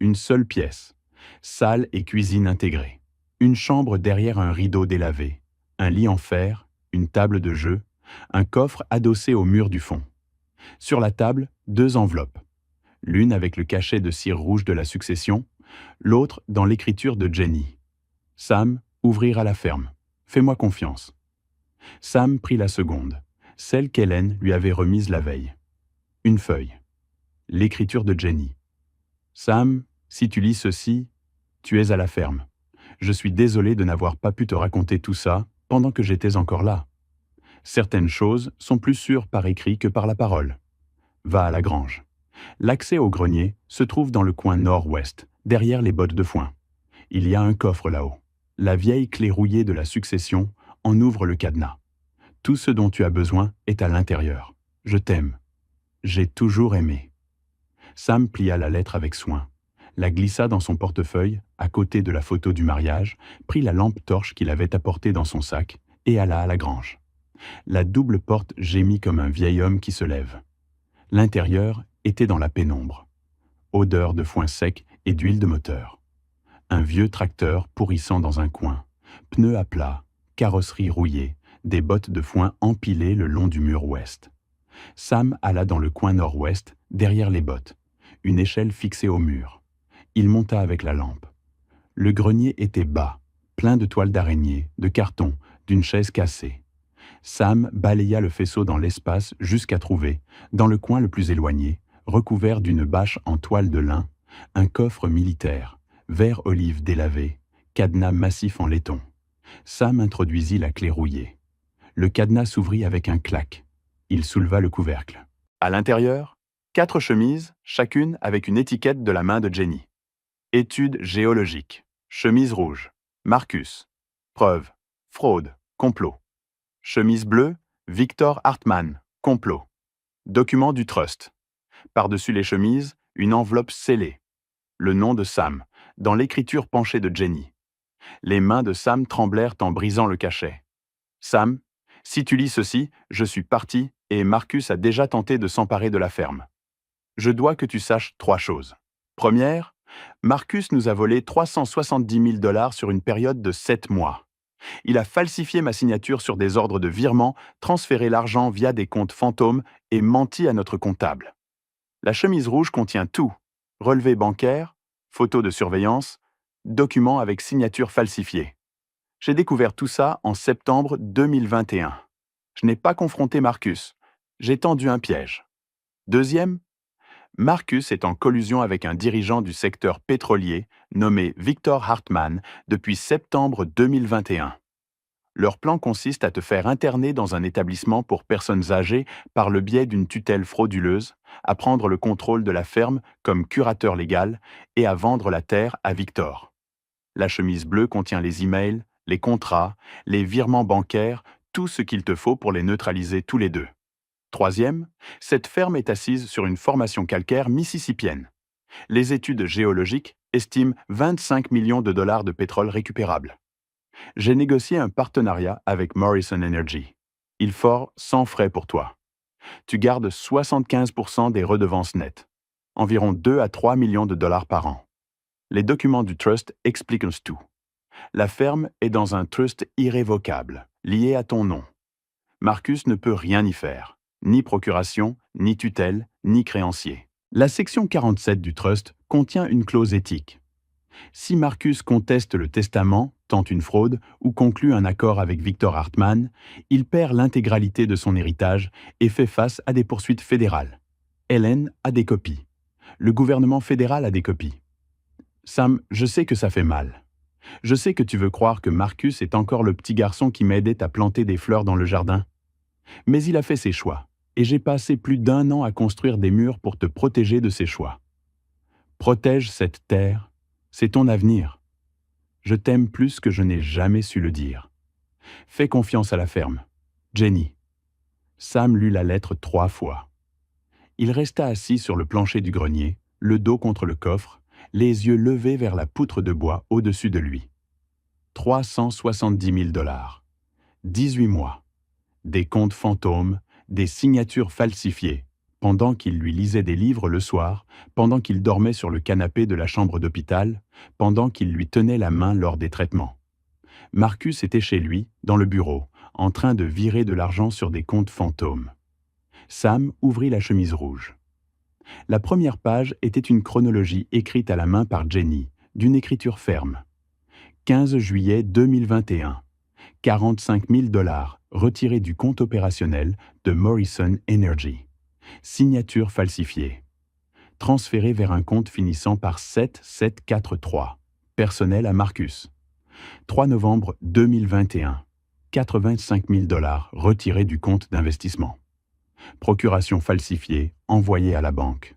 Une seule pièce. Salle et cuisine intégrées. Une chambre derrière un rideau délavé. Un lit en fer, une table de jeu, un coffre adossé au mur du fond. Sur la table, 2 enveloppes. L'une avec le cachet de cire rouge de la succession, l'autre dans l'écriture de Jenny. Sam, ouvrir à la ferme. Fais-moi confiance. Sam prit la seconde, celle qu'Hélène lui avait remise la veille. Une feuille. L'écriture de Jenny. Sam, si tu lis ceci, tu es à la ferme. Je suis désolé de n'avoir pas pu te raconter tout ça pendant que j'étais encore là. Certaines choses sont plus sûres par écrit que par la parole. Va à la grange. L'accès au grenier se trouve dans le coin nord-ouest, derrière les bottes de foin. Il y a un coffre là-haut. La vieille clé rouillée de la succession en ouvre le cadenas. Tout ce dont tu as besoin est à l'intérieur. Je t'aime. J'ai toujours aimé. Sam plia la lettre avec soin, la glissa dans son portefeuille, à côté de la photo du mariage, prit la lampe torche qu'il avait apportée dans son sac et alla à la grange. La double porte gémit comme un vieil homme qui se lève. L'intérieur était dans la pénombre. Odeur de foin sec et d'huile de moteur. Un vieux tracteur pourrissant dans un coin, pneus à plat, carrosserie rouillée, des bottes de foin empilées le long du mur ouest. Sam alla dans le coin nord-ouest, derrière les bottes, une échelle fixée au mur. Il monta avec la lampe. Le grenier était bas, plein de toiles d'araignée, de carton, d'une chaise cassée. Sam balaya le faisceau dans l'espace jusqu'à trouver, dans le coin le plus éloigné, recouvert d'une bâche en toile de lin, un coffre militaire, vert olive délavé, cadenas massif en laiton. Sam introduisit la clé rouillée. Le cadenas s'ouvrit avec un clac. Il souleva le couvercle. À l'intérieur, 4 chemises, chacune avec une étiquette de la main de Jenny. Étude géologique. Chemise rouge. Marcus. Preuve. Fraude. Complot. Chemise bleue. Victor Hartmann. Complot. Document du trust. Par-dessus les chemises, une enveloppe scellée. Le nom de Sam, dans l'écriture penchée de Jenny. Les mains de Sam tremblèrent en brisant le cachet. Sam, si tu lis ceci, je suis parti et Marcus a déjà tenté de s'emparer de la ferme. Je dois que tu saches 3 choses. Première, Marcus nous a volé 370 000 $ sur une période de 7 mois. Il a falsifié ma signature sur des ordres de virement, transféré l'argent via des comptes fantômes et menti à notre comptable. La chemise rouge contient tout. Relevé bancaire, photos de surveillance, documents avec signature falsifiée. J'ai découvert tout ça en septembre 2021. Je n'ai pas confronté Marcus. J'ai tendu un piège. Deuxième, Marcus est en collusion avec un dirigeant du secteur pétrolier nommé Victor Hartmann depuis septembre 2021. Leur plan consiste à te faire interner dans un établissement pour personnes âgées par le biais d'une tutelle frauduleuse, à prendre le contrôle de la ferme comme curateur légal et à vendre la terre à Victor. La chemise bleue contient les emails, les contrats, les virements bancaires, tout ce qu'il te faut pour les neutraliser tous les deux. Troisième, cette ferme est assise sur une formation calcaire mississippienne. Les études géologiques estiment 25 millions de dollars de pétrole récupérable. J'ai négocié un partenariat avec Morrison Energy. Il fort sans frais pour toi. Tu gardes 75% des redevances nettes, environ 2 à 3 millions de dollars par an. Les documents du trust expliquent tout. La ferme est dans un trust irrévocable, lié à ton nom. Marcus ne peut rien y faire, ni procuration, ni tutelle, ni créancier. La section 47 du trust contient une clause éthique. Si Marcus conteste le testament, tente une fraude ou conclut un accord avec Victor Hartmann, il perd l'intégralité de son héritage et fait face à des poursuites fédérales. Hélène a des copies. Le gouvernement fédéral a des copies. Sam, je sais que ça fait mal. Je sais que tu veux croire que Marcus est encore le petit garçon qui m'aidait à planter des fleurs dans le jardin. Mais il a fait ses choix, et j'ai passé plus d'1 an à construire des murs pour te protéger de ses choix. Protège cette terre, c'est ton avenir. Je t'aime plus que je n'ai jamais su le dire. Fais confiance à la ferme. Jenny. Sam lut la lettre 3 fois. Il resta assis sur le plancher du grenier, le dos contre le coffre, les yeux levés vers la poutre de bois au-dessus de lui. 370 000 $. 18 mois. Des comptes fantômes, des signatures falsifiées, pendant qu'il lui lisait des livres le soir, pendant qu'il dormait sur le canapé de la chambre d'hôpital, pendant qu'il lui tenait la main lors des traitements. Marcus était chez lui, dans le bureau, en train de virer de l'argent sur des comptes fantômes. Sam ouvrit la chemise rouge. La première page était une chronologie écrite à la main par Jenny, d'une écriture ferme. 15 juillet 2021. 45 000 $ retirés du compte opérationnel de Morrison Energy. Signature falsifiée. Transféré vers un compte finissant par 7743. Personnel à Marcus. 3 novembre 2021. 85 000 $ retirés du compte d'investissement. Procuration falsifiée, envoyée à la banque.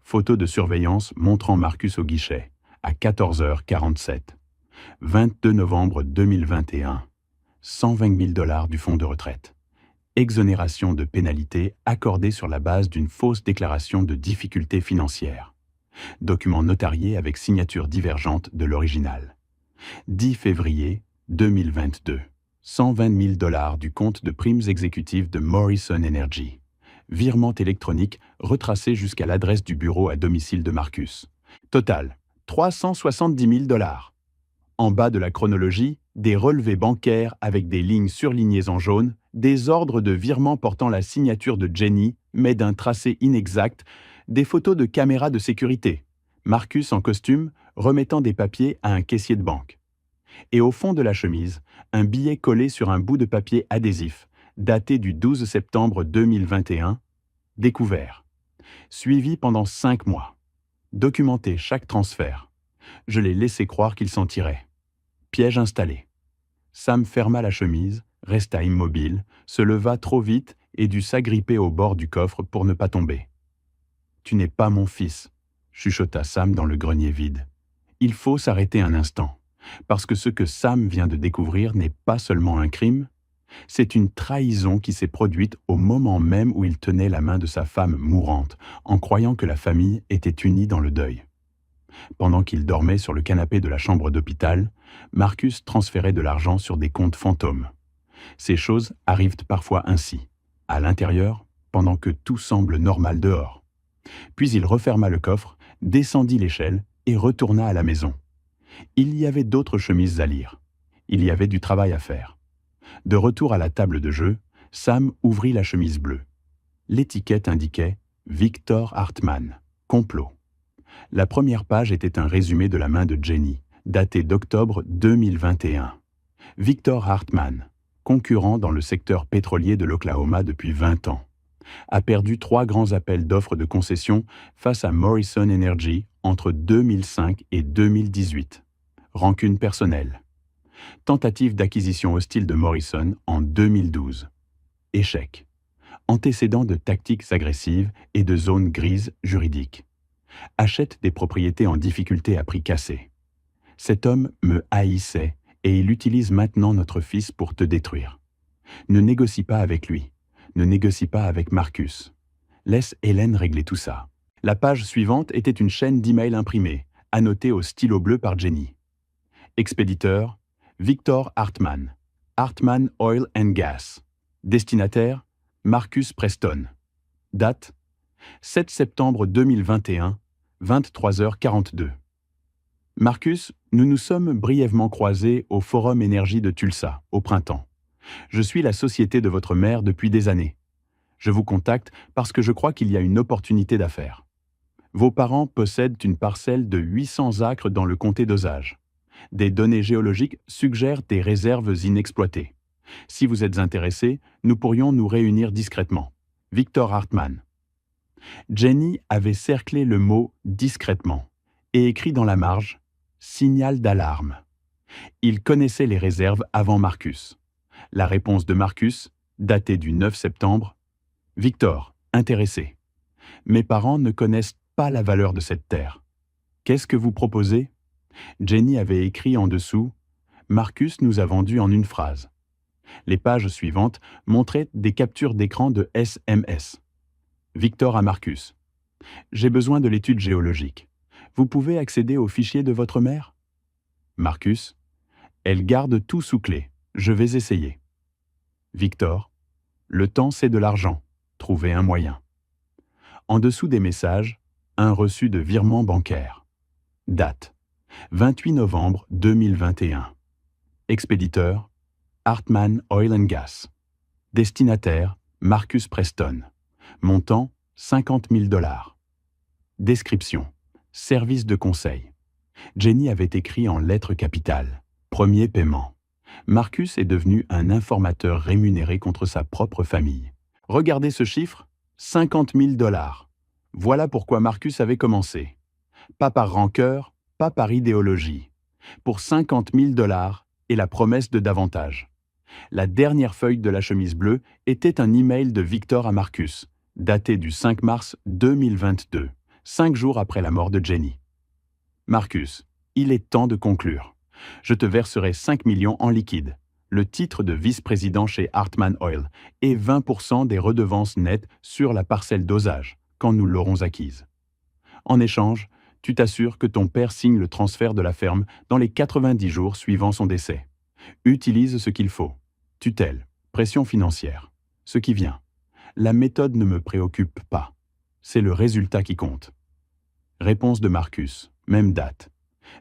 Photo de surveillance montrant Marcus au guichet, à 14h47. 22 novembre 2021. 120 000 $ du fonds de retraite. Exonération de pénalité accordée sur la base d'une fausse déclaration de difficultés financières. Document notarié avec signature divergente de l'original. 10 février 2022. 120 000 $ du compte de primes exécutives de Morrison Energy. Virement électronique retracé jusqu'à l'adresse du bureau à domicile de Marcus. Total, 370 000 $. En bas de la chronologie, des relevés bancaires avec des lignes surlignées en jaune, des ordres de virement portant la signature de Jenny, mais d'un tracé inexact, des photos de caméras de sécurité. Marcus en costume, remettant des papiers à un caissier de banque. Et au fond de la chemise, un billet collé sur un bout de papier adhésif, daté du 12 septembre 2021, découvert. Suivi pendant 5 mois. Documenté chaque transfert. Je l'ai laissé croire qu'il s'en tirait. Piège installé. Sam ferma la chemise, resta immobile, se leva trop vite et dut s'agripper au bord du coffre pour ne pas tomber. « Tu n'es pas mon fils », chuchota Sam dans le grenier vide. Il faut s'arrêter un instant, parce que ce que Sam vient de découvrir n'est pas seulement un crime, c'est une trahison qui s'est produite au moment même où il tenait la main de sa femme mourante, en croyant que la famille était unie dans le deuil. Pendant qu'il dormait sur le canapé de la chambre d'hôpital, Marcus transférait de l'argent sur des comptes fantômes. Ces choses arrivent parfois ainsi, à l'intérieur, pendant que tout semble normal dehors. Puis il referma le coffre, descendit l'échelle et retourna à la maison. Il y avait d'autres chemises à lire. Il y avait du travail à faire. De retour à la table de jeu, Sam ouvrit la chemise bleue. L'étiquette indiquait « Victor Hartmann, complot ». La première page était un résumé de la main de Jenny, daté d'octobre 2021. Victor Hartmann, concurrent dans le secteur pétrolier de l'Oklahoma depuis 20 ans, a perdu 3 grands appels d'offres de concession face à Morrison Energy entre 2005 et 2018. Rancune personnelle. Tentative d'acquisition hostile de Morrison en 2012. Échec. Antécédent de tactiques agressives et de zones grises juridiques. Achète des propriétés en difficulté à prix cassé. Cet homme me haïssait et il utilise maintenant notre fils pour te détruire. Ne négocie pas avec lui. Ne négocie pas avec Marcus. Laisse Hélène régler tout ça. La page suivante était une chaîne d'emails imprimés, annotée au stylo bleu par Jenny. Expéditeur, Victor Hartmann. Hartmann Oil and Gas. Destinataire, Marcus Preston. Date, 7 septembre 2021, 23h42. Marcus, nous nous sommes brièvement croisés au Forum Énergie de Tulsa, au printemps. Je suis la société de votre mère depuis des années. Je vous contacte parce que je crois qu'il y a une opportunité d'affaires. Vos parents possèdent une parcelle de 800 acres dans le comté d'Osage. Des données géologiques suggèrent des réserves inexploitées. Si vous êtes intéressé, nous pourrions nous réunir discrètement. Victor Hartmann. Jenny avait cerclé le mot « discrètement » et écrit dans la marge « signal d'alarme ». Il connaissait les réserves avant Marcus. La réponse de Marcus, datée du 9 septembre, « Victor, intéressé. Mes parents ne connaissent pas la valeur de cette terre. Qu'est-ce que vous proposez ?» Jenny avait écrit en dessous « Marcus nous a vendu en une phrase ». Les pages suivantes montraient des captures d'écran de SMS. Victor à Marcus. J'ai besoin de l'étude géologique. Vous pouvez accéder au fichier de votre mère ? Marcus. Elle garde tout sous clé. Je vais essayer. Victor. Le temps, c'est de l'argent. Trouvez un moyen. En dessous des messages, un reçu de virement bancaire. Date. 28 novembre 2021. Expéditeur. Hartmann Oil and Gas. Destinataire. Marcus Preston. Montant, 50 000 $. Description. Service de conseil. Jenny avait écrit en lettres capitales. Premier paiement. Marcus est devenu un informateur rémunéré contre sa propre famille. Regardez ce chiffre, 50 000 $. Voilà pourquoi Marcus avait commencé. Pas par rancœur, pas par idéologie. Pour 50 000 $ et la promesse de davantage. La dernière feuille de la chemise bleue était un email de Victor à Marcus, daté du 5 mars 2022, 5 jours après la mort de Jenny. Marcus, il est temps de conclure. Je te verserai 5 millions en liquide. le titre de vice-président chez Hartmann Oil et 20% des redevances nettes sur la parcelle dosage, quand nous l'aurons acquise. En échange, tu t'assures que ton père signe le transfert de la ferme dans les 90 jours suivant son décès. Utilise ce qu'il faut. Tutelle, pression financière. Ce qui vient. La méthode ne me préoccupe pas. C'est le résultat qui compte. Réponse de Marcus. Même date.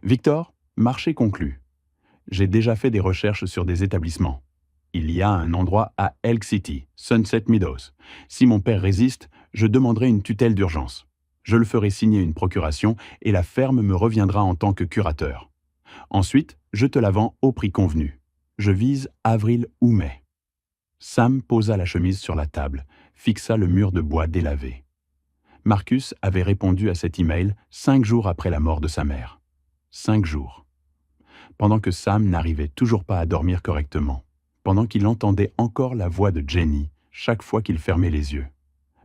Victor, marché conclu. J'ai déjà fait des recherches sur des établissements. Il y a un endroit à Elk City, Sunset Meadows. Si mon père résiste, je demanderai une tutelle d'urgence. Je le ferai signer une procuration et la ferme me reviendra en tant que curateur. Ensuite, je te la vends au prix convenu. Je vise avril ou mai. Sam posa la chemise sur la table, fixa le mur de bois délavé. Marcus avait répondu à cet email 5 jours après la mort de sa mère. 5 jours. Pendant que Sam n'arrivait toujours pas à dormir correctement, pendant qu'il entendait encore la voix de Jenny chaque fois qu'il fermait les yeux.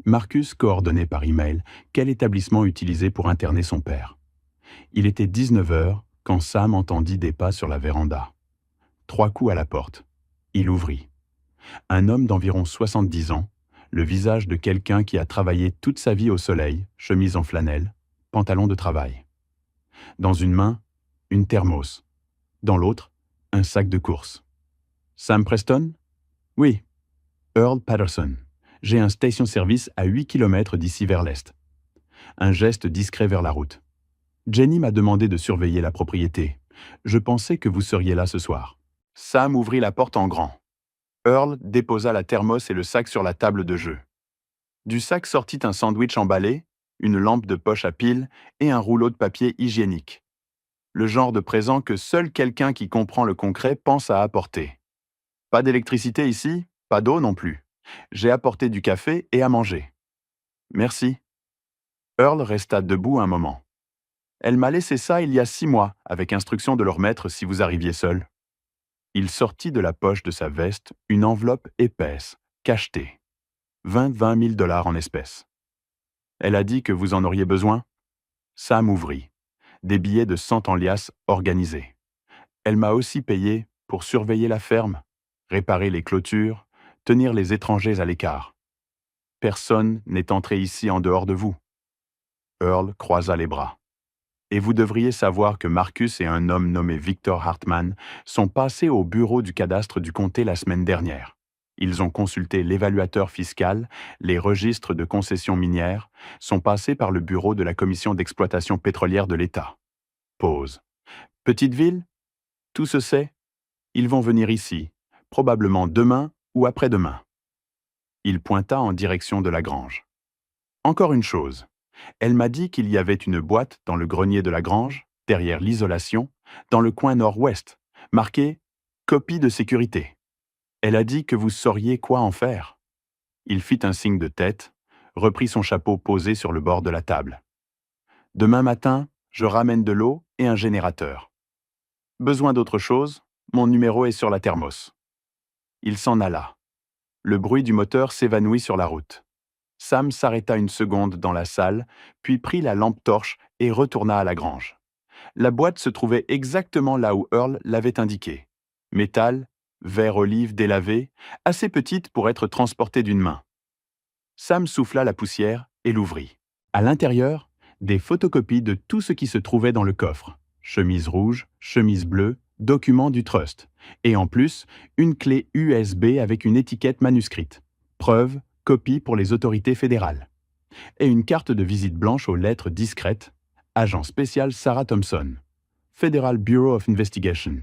Marcus coordonnait par email quel établissement utiliser pour interner son père. Il était 19 h quand Sam entendit des pas sur la véranda. 3 coups à la porte. Il ouvrit. Un homme d'environ 70 ans, le visage de quelqu'un qui a travaillé toute sa vie au soleil, chemise en flanelle, pantalon de travail. Dans une main, une thermos. Dans l'autre, un sac de course. Sam Preston? Oui. Earl Patterson. J'ai un station-service à 8 km d'ici vers l'est. Un geste discret vers la route. Jenny m'a demandé de surveiller la propriété. Je pensais que vous seriez là ce soir. Sam ouvrit la porte en grand. Earl déposa la thermos et le sac sur la table de jeu. Du sac sortit un sandwich emballé, une lampe de poche à piles et un rouleau de papier hygiénique. Le genre de présent que seul quelqu'un qui comprend le concret pense à apporter. Pas d'électricité ici, pas d'eau non plus. J'ai apporté du café et à manger. Merci. Earl resta debout un moment. Elle m'a laissé ça il y a 6 mois, avec instruction de le remettre si vous arriviez seul. Il sortit de la poche de sa veste une enveloppe épaisse, cachetée. 20 000 $ en espèces. Elle a dit que vous en auriez besoin? Sam ouvrit. Des billets de 100 en liasse organisés. Elle m'a aussi payé pour surveiller la ferme, réparer les clôtures, tenir les étrangers à l'écart. Personne n'est entré ici en dehors de vous. Earl croisa les bras. Et vous devriez savoir que Marcus et un homme nommé Victor Hartmann sont passés au bureau du cadastre du comté la semaine dernière. Ils ont consulté l'évaluateur fiscal, les registres de concessions minières, sont passés par le bureau de la commission d'exploitation pétrolière de l'État. Pause. Petite ville? Tout se sait? Ils vont venir ici, probablement demain ou après-demain. Il pointa en direction de la grange. Encore une chose. Elle m'a dit qu'il y avait une boîte dans le grenier de la grange, derrière l'isolation, dans le coin nord-ouest, marquée « Copie de sécurité ». Elle a dit que vous sauriez quoi en faire. Il fit un signe de tête, reprit son chapeau posé sur le bord de la table. Demain matin, je ramène de l'eau et un générateur. Besoin d'autre chose, mon numéro est sur la thermos. Il s'en alla. Le bruit du moteur s'évanouit sur la route. Sam s'arrêta une seconde dans la salle, puis prit la lampe torche et retourna à la grange. La boîte se trouvait exactement là où Earl l'avait indiqué. Métal, verre olive délavé, assez petite pour être transportée d'une main. Sam souffla la poussière et l'ouvrit. À l'intérieur, des photocopies de tout ce qui se trouvait dans le coffre. Chemise rouge, chemise bleue, documents du trust. Et en plus, une clé USB avec une étiquette manuscrite. Preuve, copie pour les autorités fédérales. Et une carte de visite blanche aux lettres discrètes. Agent spécial Sarah Thompson. Federal Bureau of Investigation.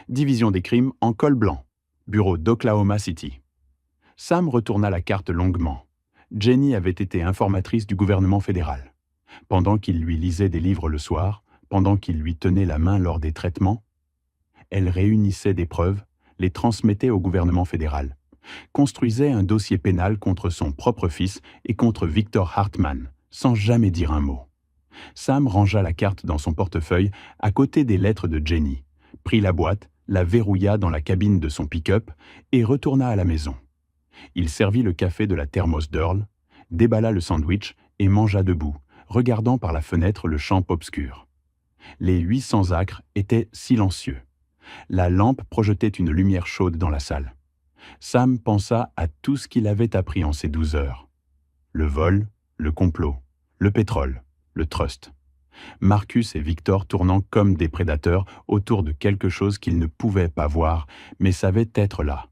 Division des crimes en col blanc. Bureau d'Oklahoma City. Sam retourna la carte longuement. Jenny avait été informatrice du gouvernement fédéral. Pendant qu'il lui lisait des livres le soir, pendant qu'il lui tenait la main lors des traitements, elle réunissait des preuves, les transmettait au gouvernement fédéral, construisait un dossier pénal contre son propre fils et contre Victor Hartmann, sans jamais dire un mot. Sam rangea la carte dans son portefeuille à côté des lettres de Jenny, prit la boîte, la verrouilla dans la cabine de son pick-up et retourna à la maison. Il servit le café de la thermos d'Earl, déballa le sandwich et mangea debout, regardant par la fenêtre le champ obscur. Les 800 acres étaient silencieux. La lampe projetait une lumière chaude dans la salle. Sam pensa à tout ce qu'il avait appris en ces 12 heures. Le vol, le complot, le pétrole, le trust. Marcus et Victor tournant comme des prédateurs autour de quelque chose qu'ils ne pouvaient pas voir, mais savaient être là.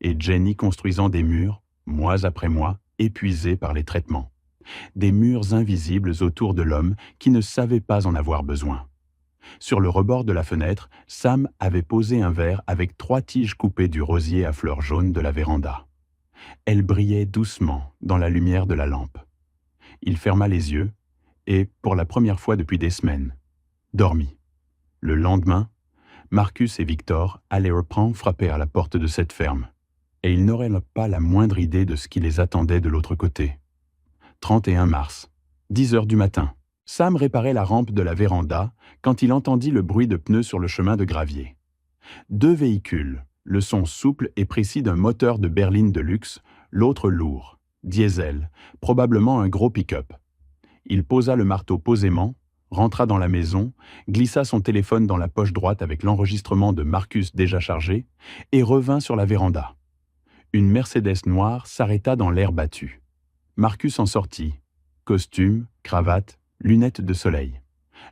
Et Jenny construisant des murs, mois après mois, épuisés par les traitements. Des murs invisibles autour de l'homme qui ne savait pas en avoir besoin. Sur le rebord de la fenêtre, Sam avait posé un verre avec 3 tiges coupées du rosier à fleurs jaunes de la véranda. Elles brillaient doucement dans la lumière de la lampe. Il ferma les yeux et, pour la première fois depuis des semaines, dormit. Le lendemain, Marcus et Victor allaient reprendre frapper à la porte de cette ferme, et ils n'auraient pas la moindre idée de ce qui les attendait de l'autre côté. 31 mars, 10 heures du matin. Sam réparait la rampe de la véranda quand il entendit le bruit de pneus sur le chemin de gravier. 2 véhicules, le son souple et précis d'un moteur de berline de luxe, l'autre lourd, diesel, probablement un gros pick-up. Il posa le marteau posément, rentra dans la maison, glissa son téléphone dans la poche droite avec l'enregistrement de Marcus déjà chargé et revint sur la véranda. Une Mercedes noire s'arrêta dans l'air battu. Marcus en sortit, costume, cravate, lunettes de soleil.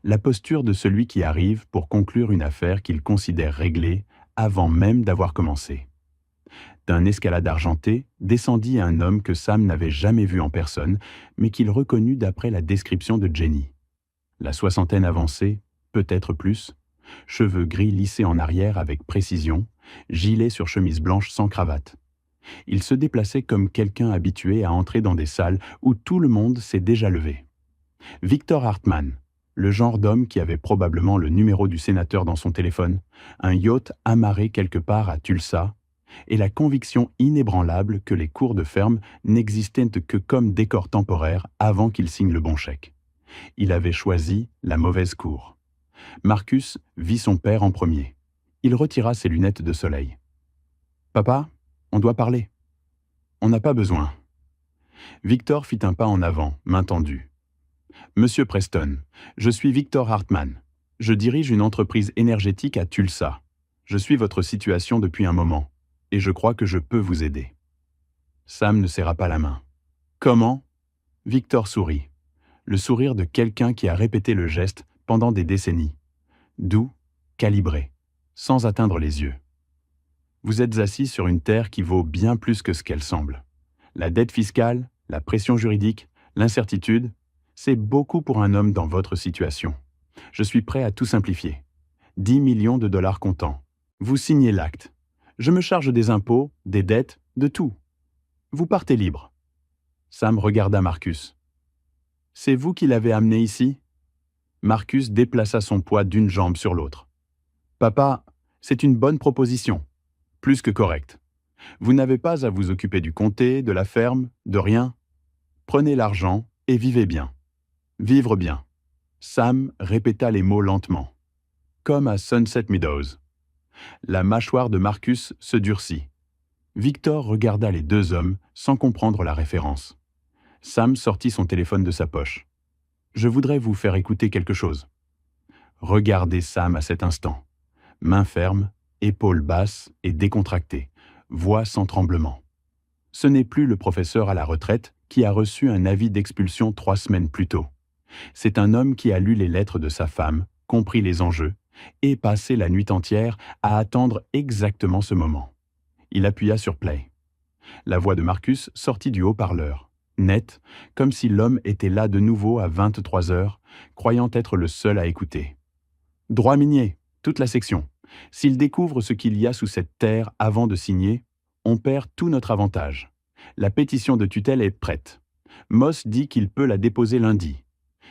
La posture de celui qui arrive pour conclure une affaire qu'il considère réglée avant même d'avoir commencé. D'un escalade argenté descendit un homme que Sam n'avait jamais vu en personne, mais qu'il reconnut d'après la description de Jenny. La soixantaine avancée, peut-être plus, cheveux gris lissés en arrière avec précision, gilet sur chemise blanche sans cravate. Il se déplaçait comme quelqu'un habitué à entrer dans des salles où tout le monde s'est déjà levé. Victor Hartmann, le genre d'homme qui avait probablement le numéro du sénateur dans son téléphone, un yacht amarré quelque part à Tulsa, et la conviction inébranlable que les cours de ferme n'existaient que comme décor temporaire avant qu'il signe le bon chèque. Il avait choisi la mauvaise cour. Marcus vit son père en premier. Il retira ses lunettes de soleil. « Papa, on doit parler. »« On n'a pas besoin. » Victor fit un pas en avant, main tendue. « Monsieur Preston, je suis Victor Hartmann. Je dirige une entreprise énergétique à Tulsa. Je suis votre situation depuis un moment, et je crois que je peux vous aider. » Sam ne serra pas la main. « Comment ?» Victor sourit. Le sourire de quelqu'un qui a répété le geste pendant des décennies. Doux, calibré, sans atteindre les yeux. Vous êtes assis sur une terre qui vaut bien plus que ce qu'elle semble. La dette fiscale, la pression juridique, l'incertitude, c'est beaucoup pour un homme dans votre situation. Je suis prêt à tout simplifier. 10 millions de dollars comptants. Vous signez l'acte. Je me charge des impôts, des dettes, de tout. Vous partez libre. Sam regarda Marcus. C'est vous qui l'avez amené ici ? Marcus déplaça son poids d'une jambe sur l'autre. Papa, c'est une bonne proposition. Plus que correcte. Vous n'avez pas à vous occuper du comté, de la ferme, de rien. Prenez l'argent et vivez bien. Vivre bien. Sam répéta les mots lentement. Comme à Sunset Meadows. La mâchoire de Marcus se durcit. Victor regarda les 2 hommes sans comprendre la référence. Sam sortit son téléphone de sa poche. « Je voudrais vous faire écouter quelque chose. » Regardez Sam à cet instant. Main ferme, épaules basses et décontractées, voix sans tremblement. Ce n'est plus le professeur à la retraite qui a reçu un avis d'expulsion 3 semaines plus tôt. C'est un homme qui a lu les lettres de sa femme, compris les enjeux, et passé la nuit entière à attendre exactement ce moment. Il appuya sur play. La voix de Marcus sortit du haut-parleur, nette, comme si l'homme était là de nouveau à 23 heures, croyant être le seul à écouter. Droit minier, toute la section. S'il découvre ce qu'il y a sous cette terre avant de signer, on perd tout notre avantage. La pétition de tutelle est prête. Moss dit qu'il peut la déposer lundi.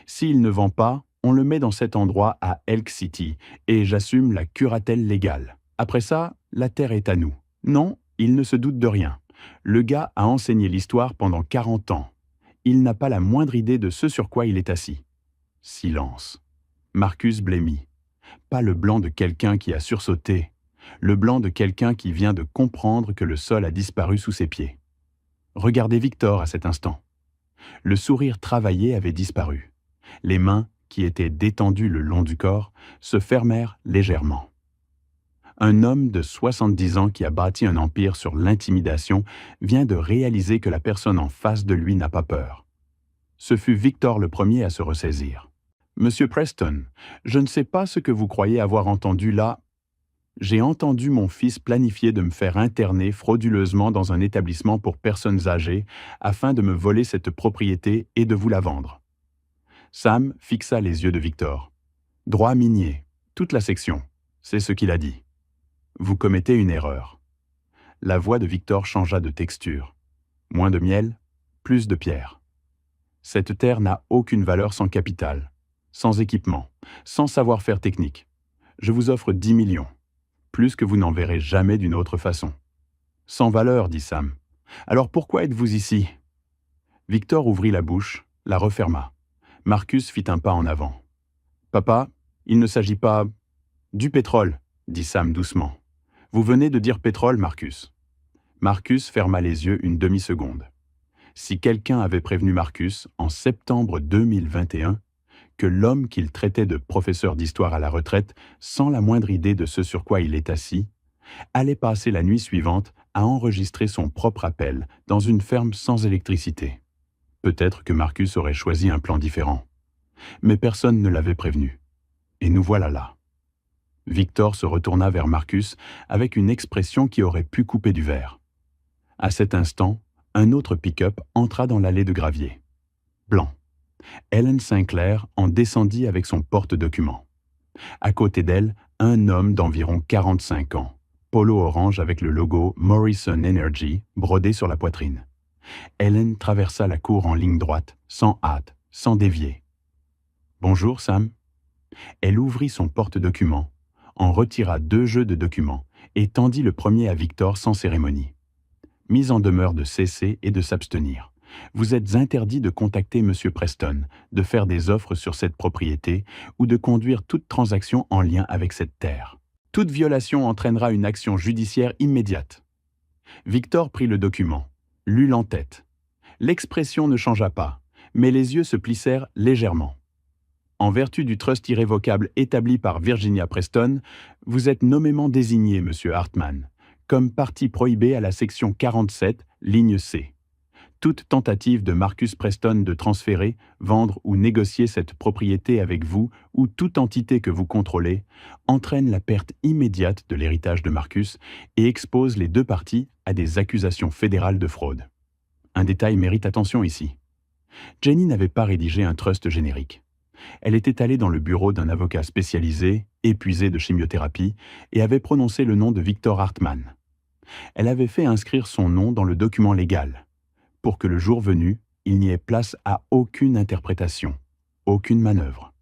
S'il ne vend pas, on le met dans cet endroit à Elk City et j'assume la curatelle légale. Après ça, la terre est à nous. Non, il ne se doute de rien. Le gars a enseigné l'histoire pendant 40 ans. Il n'a pas la moindre idée de ce sur quoi il est assis. Silence. Marcus blêmit. Pas le blanc de quelqu'un qui a sursauté, le blanc de quelqu'un qui vient de comprendre que le sol a disparu sous ses pieds. Regardez Victor à cet instant. Le sourire travaillé avait disparu. Les mains, qui étaient détendues le long du corps, se fermèrent légèrement. Un homme de 70 ans qui a bâti un empire sur l'intimidation vient de réaliser que la personne en face de lui n'a pas peur. Ce fut Victor le premier à se ressaisir. « Monsieur Preston, je ne sais pas ce que vous croyez avoir entendu là. J'ai entendu mon fils planifier de me faire interner frauduleusement dans un établissement pour personnes âgées afin de me voler cette propriété et de vous la vendre. » Sam fixa les yeux de Victor. « Droit minier, toute la section, c'est ce qu'il a dit. Vous commettez une erreur. » La voix de Victor changea de texture. Moins de miel, plus de pierre. Cette terre n'a aucune valeur sans capital, sans équipement, sans savoir-faire technique. Je vous offre 10 millions, plus que vous n'en verrez jamais d'une autre façon. Sans valeur, dit Sam. Alors pourquoi êtes-vous ici? Victor ouvrit la bouche, la referma. Marcus fit un pas en avant. Papa, il ne s'agit pas du pétrole, dit Sam doucement. Vous venez de dire pétrole, Marcus. Marcus ferma les yeux une demi-seconde. Si quelqu'un avait prévenu Marcus, en septembre 2021, que l'homme qu'il traitait de professeur d'histoire à la retraite, sans la moindre idée de ce sur quoi il est assis, allait passer la nuit suivante à enregistrer son propre appel dans une ferme sans électricité. Peut-être que Marcus aurait choisi un plan différent. Mais personne ne l'avait prévenu. Et nous voilà là. Victor se retourna vers Marcus avec une expression qui aurait pu couper du verre. À cet instant, un autre pick-up entra dans l'allée de gravier. Blanc. Ellen Sinclair en descendit avec son porte-document. À côté d'elle, un homme d'environ 45 ans, polo orange avec le logo Morrison Energy brodé sur la poitrine. Ellen traversa la cour en ligne droite, sans hâte, sans dévier. « Bonjour, Sam. » Elle ouvrit son porte-document, en retira 2 jeux de documents et tendit le premier à Victor sans cérémonie. Mise en demeure de cesser et de s'abstenir. Vous êtes interdit de contacter M. Preston, de faire des offres sur cette propriété ou de conduire toute transaction en lien avec cette terre. Toute violation entraînera une action judiciaire immédiate. Victor prit le document, lut l'entête. L'expression ne changea pas, mais les yeux se plissèrent légèrement. En vertu du trust irrévocable établi par Virginia Preston, vous êtes nommément désigné, M. Hartman, comme partie prohibée à la section 47, ligne C. Toute tentative de Marcus Preston de transférer, vendre ou négocier cette propriété avec vous ou toute entité que vous contrôlez entraîne la perte immédiate de l'héritage de Marcus et expose les 2 parties à des accusations fédérales de fraude. Un détail mérite attention ici. Jenny n'avait pas rédigé un trust générique. Elle était allée dans le bureau d'un avocat spécialisé, épuisé de chimiothérapie, et avait prononcé le nom de Victor Hartman. Elle avait fait inscrire son nom dans le document légal, pour que le jour venu, il n'y ait place à aucune interprétation, aucune manœuvre.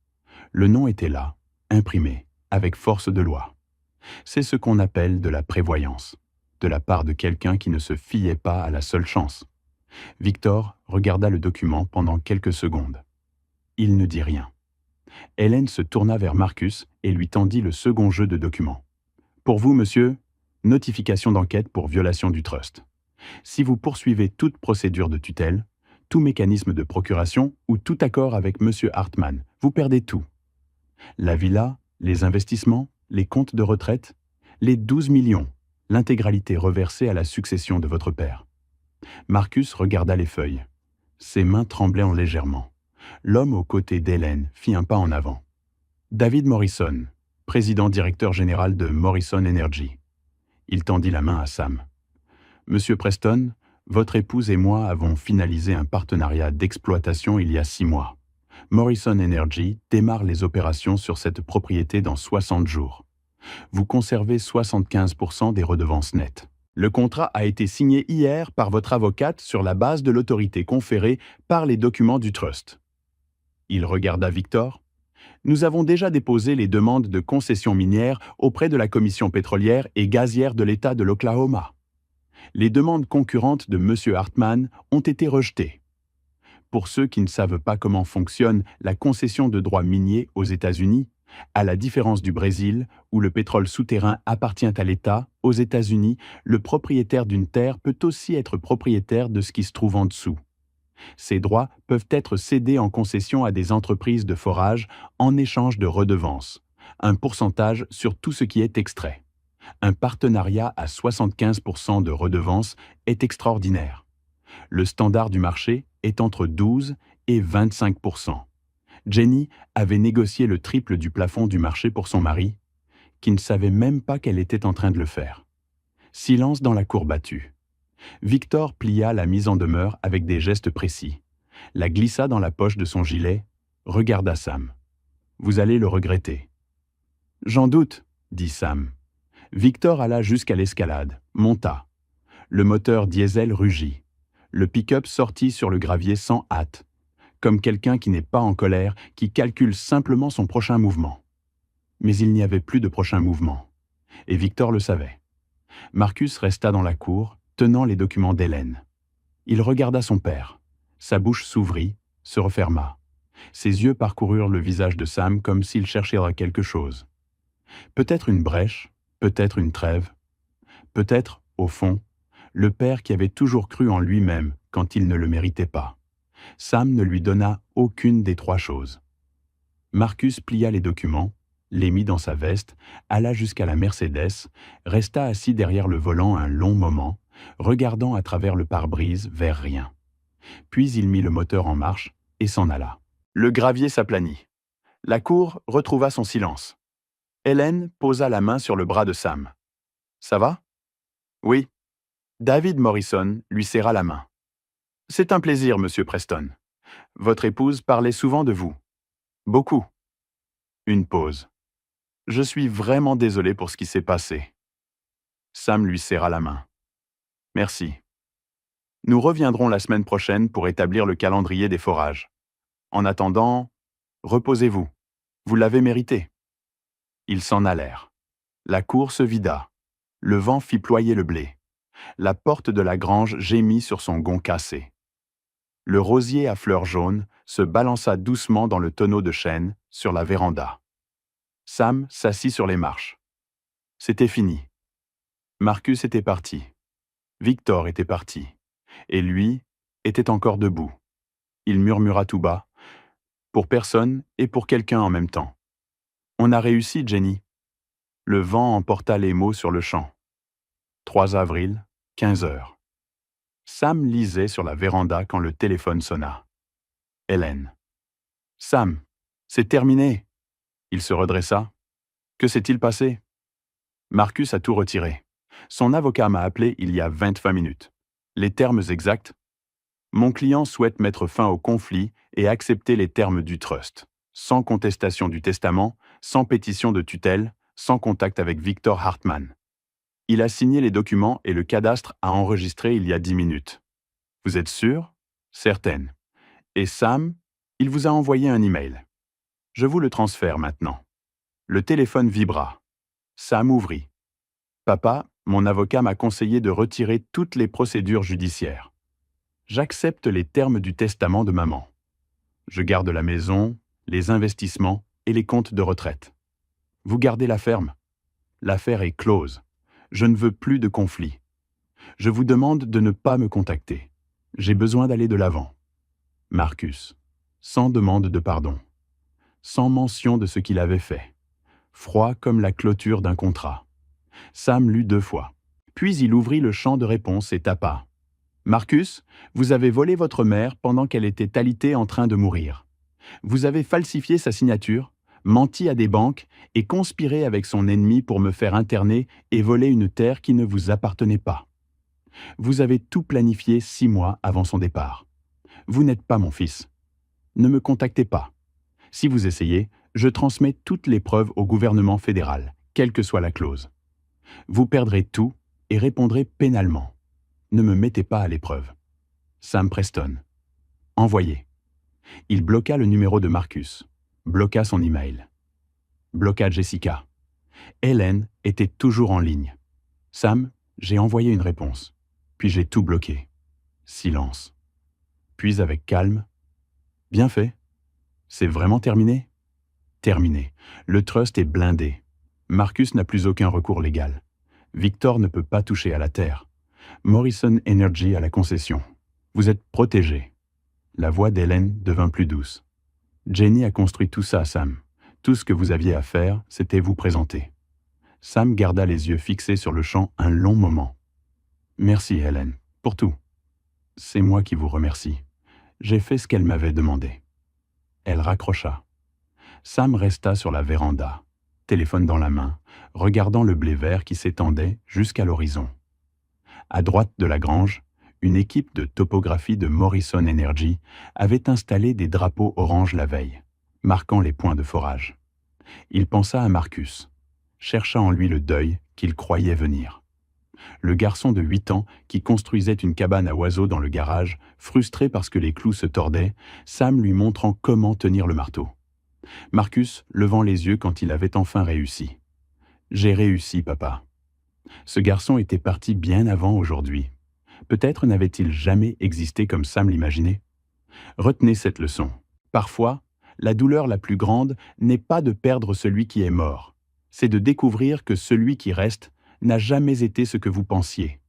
Le nom était là, imprimé, avec force de loi. C'est ce qu'on appelle de la prévoyance, de la part de quelqu'un qui ne se fiait pas à la seule chance. Victor regarda le document pendant quelques secondes. Il ne dit rien. Hélène se tourna vers Marcus et lui tendit le second jeu de documents. « Pour vous, monsieur, notification d'enquête pour violation du trust. Si vous poursuivez toute procédure de tutelle, tout mécanisme de procuration ou tout accord avec M. Hartman, vous perdez tout. La villa, les investissements, les comptes de retraite, les 12 millions, l'intégralité reversée à la succession de votre père. » Marcus regarda les feuilles. Ses mains tremblaient légèrement. L'homme aux côtés d'Hélène fit un pas en avant. « David Morrison, président-directeur général de Morrison Energy. » Il tendit la main à Sam. « Monsieur Preston, votre épouse et moi avons finalisé un partenariat d'exploitation il y a 6 mois. Morrison Energy démarre les opérations sur cette propriété dans 60 jours. Vous conservez 75% des redevances nettes. Le contrat a été signé hier par votre avocate sur la base de l'autorité conférée par les documents du trust. » Il regarda Victor. « Nous avons déjà déposé les demandes de concession minière auprès de la Commission pétrolière et gazière de l'État de l'Oklahoma. Les demandes concurrentes de M. Hartman ont été rejetées. Pour ceux qui ne savent pas comment fonctionne la concession de droits miniers aux États-Unis, à la différence du Brésil, où le pétrole souterrain appartient à l'État, aux États-Unis, le propriétaire d'une terre peut aussi être propriétaire de ce qui se trouve en dessous. Ces droits peuvent être cédés en concession à des entreprises de forage en échange de redevances, un pourcentage sur tout ce qui est extrait. Un partenariat à 75% de redevance est extraordinaire. Le standard du marché est entre 12 et 25%. Jenny avait négocié le triple du plafond du marché pour son mari, qui ne savait même pas qu'elle était en train de le faire. Silence dans la cour battue. Victor plia la mise en demeure avec des gestes précis, la glissa dans la poche de son gilet, regarda Sam. « Vous allez le regretter. »« J'en doute, » dit Sam. Victor alla jusqu'à l'escalade, monta. Le moteur diesel rugit. Le pick-up sortit sur le gravier sans hâte, comme quelqu'un qui n'est pas en colère, qui calcule simplement son prochain mouvement. Mais il n'y avait plus de prochain mouvement. Et Victor le savait. Marcus resta dans la cour, tenant les documents d'Hélène. Il regarda son père. Sa bouche s'ouvrit, se referma. Ses yeux parcoururent le visage de Sam comme s'il cherchait quelque chose. Peut-être une brèche, peut-être une trêve. Peut-être, au fond, le père qui avait toujours cru en lui-même quand il ne le méritait pas. Sam ne lui donna aucune des trois choses. Marcus plia les documents, les mit dans sa veste, alla jusqu'à la Mercedes, resta assis derrière le volant un long moment, regardant à travers le pare-brise vers rien. Puis il mit le moteur en marche et s'en alla. Le gravier s'aplanit. La cour retrouva son silence. Hélène posa la main sur le bras de Sam. « Ça va ?»« Oui. » David Morrison lui serra la main. « C'est un plaisir, monsieur Preston. Votre épouse parlait souvent de vous. Beaucoup. » Une pause. « Je suis vraiment désolé pour ce qui s'est passé. » Sam lui serra la main. « Merci. Nous reviendrons la semaine prochaine pour établir le calendrier des forages. En attendant, reposez-vous. Vous l'avez mérité. » Ils s'en allèrent. La cour se vida. Le vent fit ployer le blé. La porte de la grange gémit sur son gonds cassé. Le rosier à fleurs jaunes se balança doucement dans le tonneau de chêne sur la véranda. Sam s'assit sur les marches. C'était fini. Marcus était parti. Victor était parti. Et lui était encore debout. Il murmura tout bas, pour personne et pour quelqu'un en même temps. « On a réussi, Jenny. » Le vent emporta les mots sur le champ. 3 avril, 15 heures. Sam lisait sur la véranda quand le téléphone sonna. Hélène. « Sam, c'est terminé. » Il se redressa. « Que s'est-il passé ?» Marcus a tout retiré. Son avocat m'a appelé il y a 25 minutes. Les termes exacts. Mon client souhaite mettre fin au conflit et accepter les termes du trust, sans contestation du testament, sans pétition de tutelle, sans contact avec Victor Hartmann. Il a signé les documents et le cadastre a enregistré il y a 10 minutes. Vous êtes sûr ? Certaine. Et Sam, il vous a envoyé un email. Je vous le transfère maintenant. Le téléphone vibra. Sam ouvrit. Papa, mon avocat m'a conseillé de retirer toutes les procédures judiciaires. J'accepte les termes du testament de maman. Je garde la maison, les investissements et les comptes de retraite. Vous gardez la ferme. L'affaire est close. Je ne veux plus de conflit. Je vous demande de ne pas me contacter. J'ai besoin d'aller de l'avant. Marcus, sans demande de pardon. Sans mention de ce qu'il avait fait. Froid comme la clôture d'un contrat. Sam lut 2 fois. Puis il ouvrit le champ de réponse et tapa. « Marcus, vous avez volé votre mère pendant qu'elle était alitée en train de mourir. Vous avez falsifié sa signature, menti à des banques et conspiré avec son ennemi pour me faire interner et voler une terre qui ne vous appartenait pas. Vous avez tout planifié 6 mois avant son départ. Vous n'êtes pas mon fils. Ne me contactez pas. Si vous essayez, je transmets toutes les preuves au gouvernement fédéral, quelle que soit la clause. Vous perdrez tout et répondrez pénalement. Ne me mettez pas à l'épreuve. Sam Preston. Envoyé. » Il bloqua le numéro de Marcus, bloqua son email. Bloqua Jessica. Hélène était toujours en ligne. Sam, j'ai envoyé une réponse. Puis j'ai tout bloqué. Silence. Puis avec calme. Bien fait. C'est vraiment terminé ? Terminé. Le trust est blindé. Marcus n'a plus aucun recours légal. Victor ne peut pas toucher à la terre. Morrison Energy à la concession. Vous êtes protégé. La voix d'Hélène devint plus douce. Jenny a construit tout ça, Sam. Tout ce que vous aviez à faire, c'était vous présenter. Sam garda les yeux fixés sur le champ un long moment. « Merci, Helen, pour tout. C'est moi qui vous remercie. J'ai fait ce qu'elle m'avait demandé. » Elle raccrocha. Sam resta sur la véranda, téléphone dans la main, regardant le blé vert qui s'étendait jusqu'à l'horizon. À droite de la grange, une équipe de topographie de Morrison Energy avait installé des drapeaux orange la veille, marquant les points de forage. Il pensa à Marcus, chercha en lui le deuil qu'il croyait venir. Le garçon de 8 ans qui construisait une cabane à oiseaux dans le garage, frustré parce que les clous se tordaient, Sam lui montrant comment tenir le marteau. Marcus levant les yeux quand il avait enfin réussi. « J'ai réussi, papa. » Ce garçon était parti bien avant aujourd'hui. Peut-être n'avait-il jamais existé comme Sam l'imaginait. Retenez cette leçon. Parfois, la douleur la plus grande n'est pas de perdre celui qui est mort. C'est de découvrir que celui qui reste n'a jamais été ce que vous pensiez.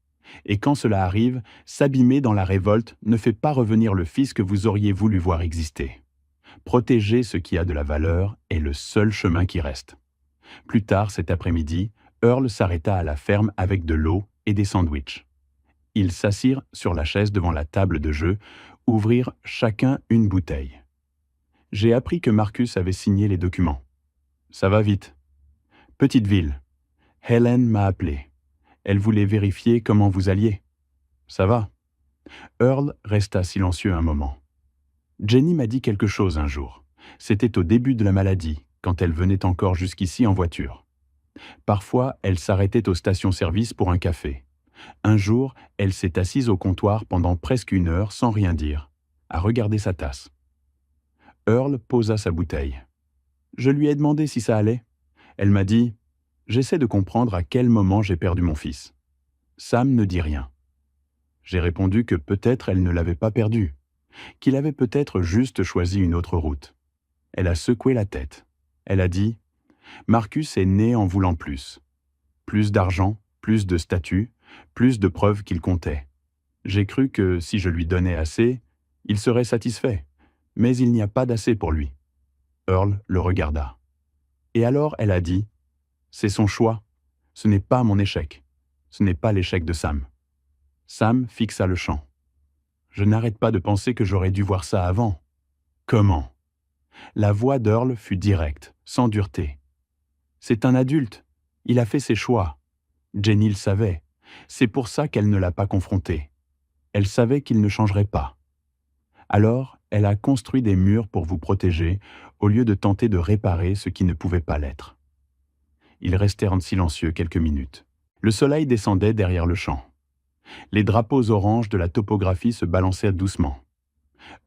Et quand cela arrive, s'abîmer dans la révolte ne fait pas revenir le fils que vous auriez voulu voir exister. Protéger ce qui a de la valeur est le seul chemin qui reste. Plus tard cet après-midi, Earl s'arrêta à la ferme avec de l'eau et des sandwichs. Ils s'assirent sur la chaise devant la table de jeu, ouvrirent chacun une bouteille. J'ai appris que Marcus avait signé les documents. Ça va vite. Petite ville. Helen m'a appelé. Elle voulait vérifier comment vous alliez. Ça va. Earl resta silencieux un moment. Jenny m'a dit quelque chose un jour. C'était au début de la maladie, quand elle venait encore jusqu'ici en voiture. Parfois, elle s'arrêtait aux stations-service pour un café. Un jour, elle s'est assise au comptoir pendant presque 1 heure sans rien dire, à regarder sa tasse. Earl posa sa bouteille. Je lui ai demandé si ça allait. Elle m'a dit « J'essaie de comprendre à quel moment j'ai perdu mon fils. » Sam ne dit rien. J'ai répondu que peut-être elle ne l'avait pas perdu, qu'il avait peut-être juste choisi une autre route. Elle a secoué la tête. Elle a dit « Marcus est né en voulant plus. Plus d'argent, plus de statut, plus de preuves qu'il comptait. J'ai cru que si je lui donnais assez, il serait satisfait, mais il n'y a pas d'assez pour lui. » Earl le regarda. Et alors elle a dit « C'est son choix. Ce n'est pas mon échec. Ce n'est pas l'échec de Sam. » Sam fixa le champ. Je n'arrête pas de penser que j'aurais dû voir ça avant. Comment? La voix d'Earl fut directe, sans dureté. C'est un adulte. Il a fait ses choix. Jenny le savait. C'est pour ça qu'elle ne l'a pas confronté. Elle savait qu'il ne changerait pas. Alors, elle a construit des murs pour vous protéger, au lieu de tenter de réparer ce qui ne pouvait pas l'être. Ils restèrent silencieux quelques minutes. Le soleil descendait derrière le champ. Les drapeaux oranges de la topographie se balancèrent doucement.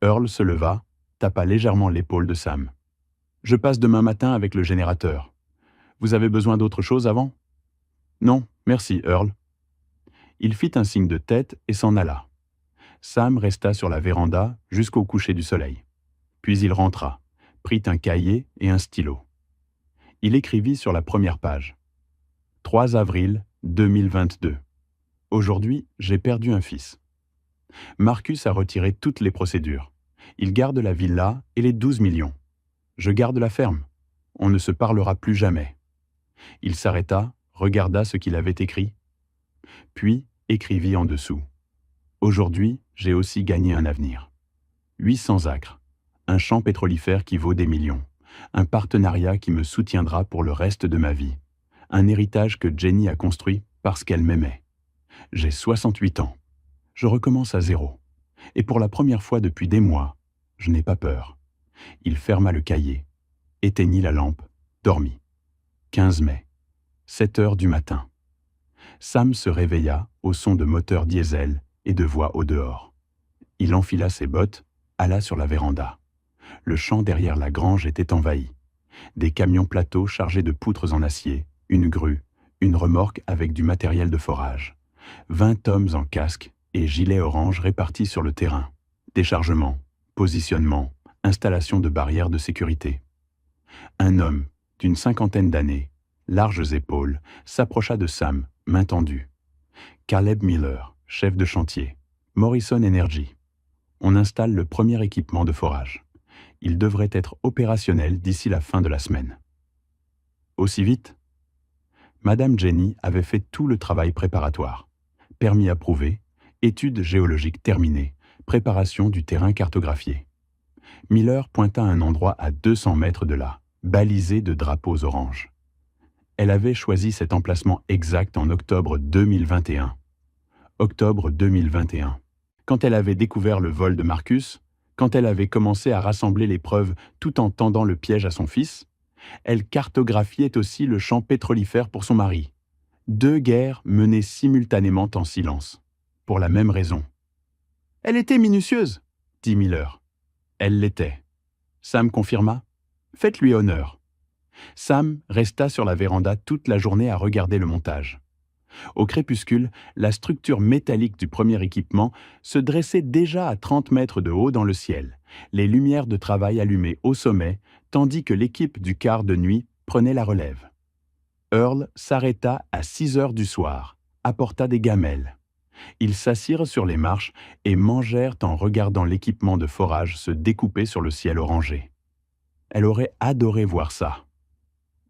Earl se leva, tapa légèrement l'épaule de Sam. « Je passe demain matin avec le générateur. Vous avez besoin d'autre chose avant ?»« Non, merci, Earl. » Il fit un signe de tête et s'en alla. Sam resta sur la véranda jusqu'au coucher du soleil. Puis il rentra, prit un cahier et un stylo. Il écrivit sur la première page. « 3 avril 2022. Aujourd'hui, j'ai perdu un fils. Marcus a retiré toutes les procédures. Il garde la villa et les 12 millions. Je garde la ferme. On ne se parlera plus jamais. » Il s'arrêta, regarda ce qu'il avait écrit, puis écrivit en dessous. « Aujourd'hui, j'ai aussi gagné un avenir. 800 acres, un champ pétrolifère qui vaut des millions, un partenariat qui me soutiendra pour le reste de ma vie, un héritage que Jenny a construit parce qu'elle m'aimait. J'ai 68 ans. Je recommence à zéro. Et pour la première fois depuis des mois, je n'ai pas peur. » Il ferma le cahier, éteignit la lampe, dormit. 15 mai, 7 heures du matin. Sam se réveilla au son de moteurs diesel et de voix au dehors. Il enfila ses bottes, alla sur la véranda. Le champ derrière la grange était envahi. Des camions plateaux chargés de poutres en acier, une grue, une remorque avec du matériel de forage. 20 hommes en casque et gilets orange répartis sur le terrain. Déchargement, positionnement, installation de barrières de sécurité. Un homme, d'une 50aine d'années, larges épaules, s'approcha de Sam, main tendue. Caleb Miller, chef de chantier. Morrison Energy. On installe le premier équipement de forage. Il devrait être opérationnel d'ici la fin de la semaine. Aussi vite ? Madame Jenny avait fait tout le travail préparatoire. Permis approuvé, études géologiques terminées, préparation du terrain cartographié. Miller pointa un endroit à 200 mètres de là, balisé de drapeaux oranges. Elle avait choisi cet emplacement exact en octobre 2021. Octobre 2021. Quand elle avait découvert le vol de Marcus, quand elle avait commencé à rassembler les preuves tout en tendant le piège à son fils, elle cartographiait aussi le champ pétrolifère pour son mari. 2 guerres menées simultanément en silence, pour la même raison. « Elle était minutieuse », dit Miller. Elle l'était. Sam confirma. « Faites-lui honneur. » Sam resta sur la véranda toute la journée à regarder le montage. Au crépuscule, la structure métallique du premier équipement se dressait déjà à 30 mètres de haut dans le ciel, les lumières de travail allumées au sommet, tandis que l'équipe du quart de nuit prenait la relève. Earl s'arrêta à 6 heures du soir, apporta des gamelles. Ils s'assirent sur les marches et mangèrent en regardant l'équipement de forage se découper sur le ciel orangé. Elle aurait adoré voir ça.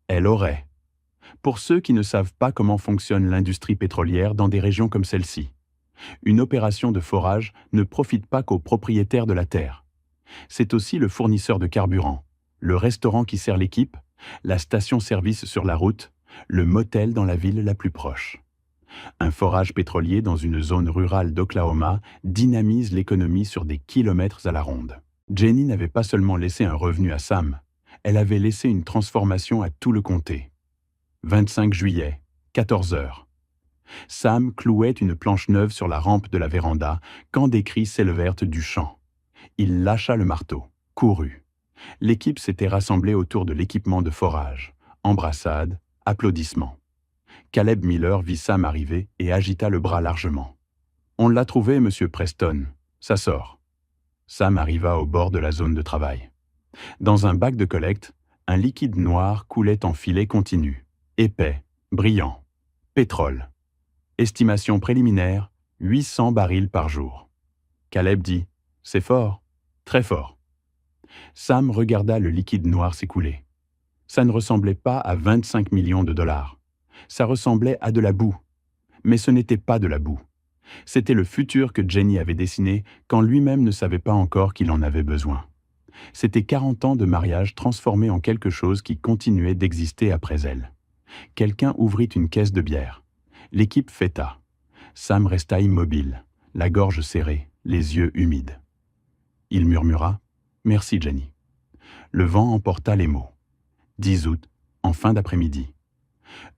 Elle aurait. Pour ceux qui ne savent pas comment fonctionne l'industrie pétrolière dans des régions comme celle-ci, une opération de forage ne profite pas qu'aux propriétaires de la terre. C'est aussi le fournisseur de carburant, le restaurant qui sert l'équipe, la station-service sur la route, le motel dans la ville la plus proche. Un forage pétrolier dans une zone rurale d'Oklahoma dynamise l'économie sur des kilomètres à la ronde. Jenny n'avait pas seulement laissé un revenu à Sam, elle avait laissé une transformation à tout le comté. 25 juillet, 14 heures. Sam clouait une planche neuve sur la rampe de la véranda quand des cris s'élevèrent du champ. Il lâcha le marteau, courut. L'équipe s'était rassemblée autour de l'équipement de forage. Embrassades, applaudissements. Caleb Miller vit Sam arriver et agita le bras largement. « On l'a trouvé, monsieur Preston. Ça sort. » Sam arriva au bord de la zone de travail. Dans un bac de collecte, un liquide noir coulait en filet continu. Épais, brillant. Pétrole. Estimation préliminaire, 800 barils par jour. Caleb dit « C'est fort, très fort. » Sam regarda le liquide noir s'écouler. Ça ne ressemblait pas à 25 millions de dollars. Ça ressemblait à de la boue. Mais ce n'était pas de la boue. C'était le futur que Jenny avait dessiné quand lui-même ne savait pas encore qu'il en avait besoin. C'était 40 ans de mariage transformés en quelque chose qui continuait d'exister après elle. Quelqu'un ouvrit une caisse de bière. L'équipe fêta. Sam resta immobile, la gorge serrée, les yeux humides. Il murmura « Merci, Jenny ». Le vent emporta les mots. 10 août, en fin d'après-midi.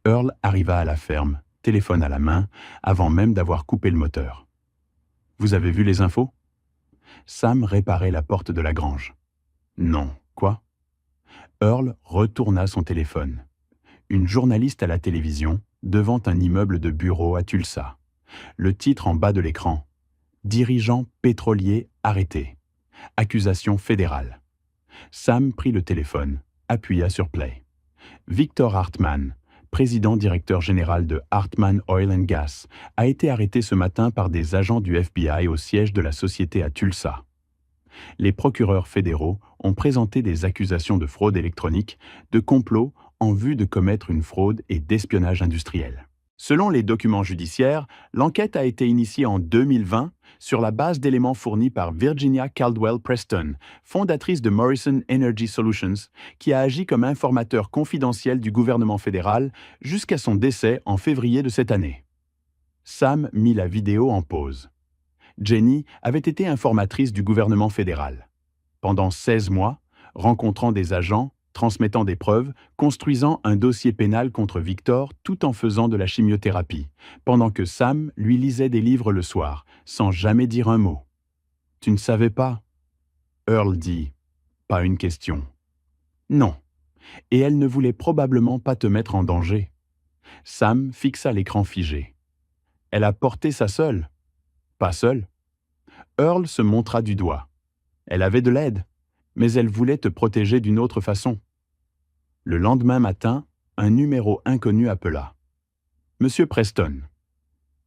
Earl arriva à la ferme, téléphone à la main, avant même d'avoir coupé le moteur. « Vous avez vu les infos ?» Sam réparait la porte de la grange. « Non, quoi ?» Earl retourna son téléphone. Une journaliste à la télévision, devant un immeuble de bureau à Tulsa. Le titre en bas de l'écran. « Dirigeant pétrolier arrêté. Accusation fédérale. » Sam prit le téléphone, appuya sur Play. Victor Hartman, président-directeur général de Hartman Oil and Gas, a été arrêté ce matin par des agents du FBI au siège de la société à Tulsa. Les procureurs fédéraux ont présenté des accusations de fraude électronique, de complot en vue de commettre une fraude et d'espionnage industriel. Selon les documents judiciaires, l'enquête a été initiée en 2020 sur la base d'éléments fournis par Virginia Caldwell Preston, fondatrice de Morrison Energy Solutions, qui a agi comme informateur confidentiel du gouvernement fédéral jusqu'à son décès en février de cette année. Sam mit la vidéo en pause. Jenny avait été informatrice du gouvernement fédéral. Pendant 16 mois, rencontrant des agents, transmettant des preuves, construisant un dossier pénal contre Victor tout en faisant de la chimiothérapie, pendant que Sam lui lisait des livres le soir, sans jamais dire un mot. « Tu ne savais pas ?» Earl dit « Pas une question. »« Non. Et elle ne voulait probablement pas te mettre en danger. » Sam fixa l'écran figé. « Elle a porté ça seule. » « Pas seule. » Earl se montra du doigt. « Elle avait de l'aide, mais elle voulait te protéger d'une autre façon. » Le lendemain matin, un numéro inconnu appela. « Monsieur Preston,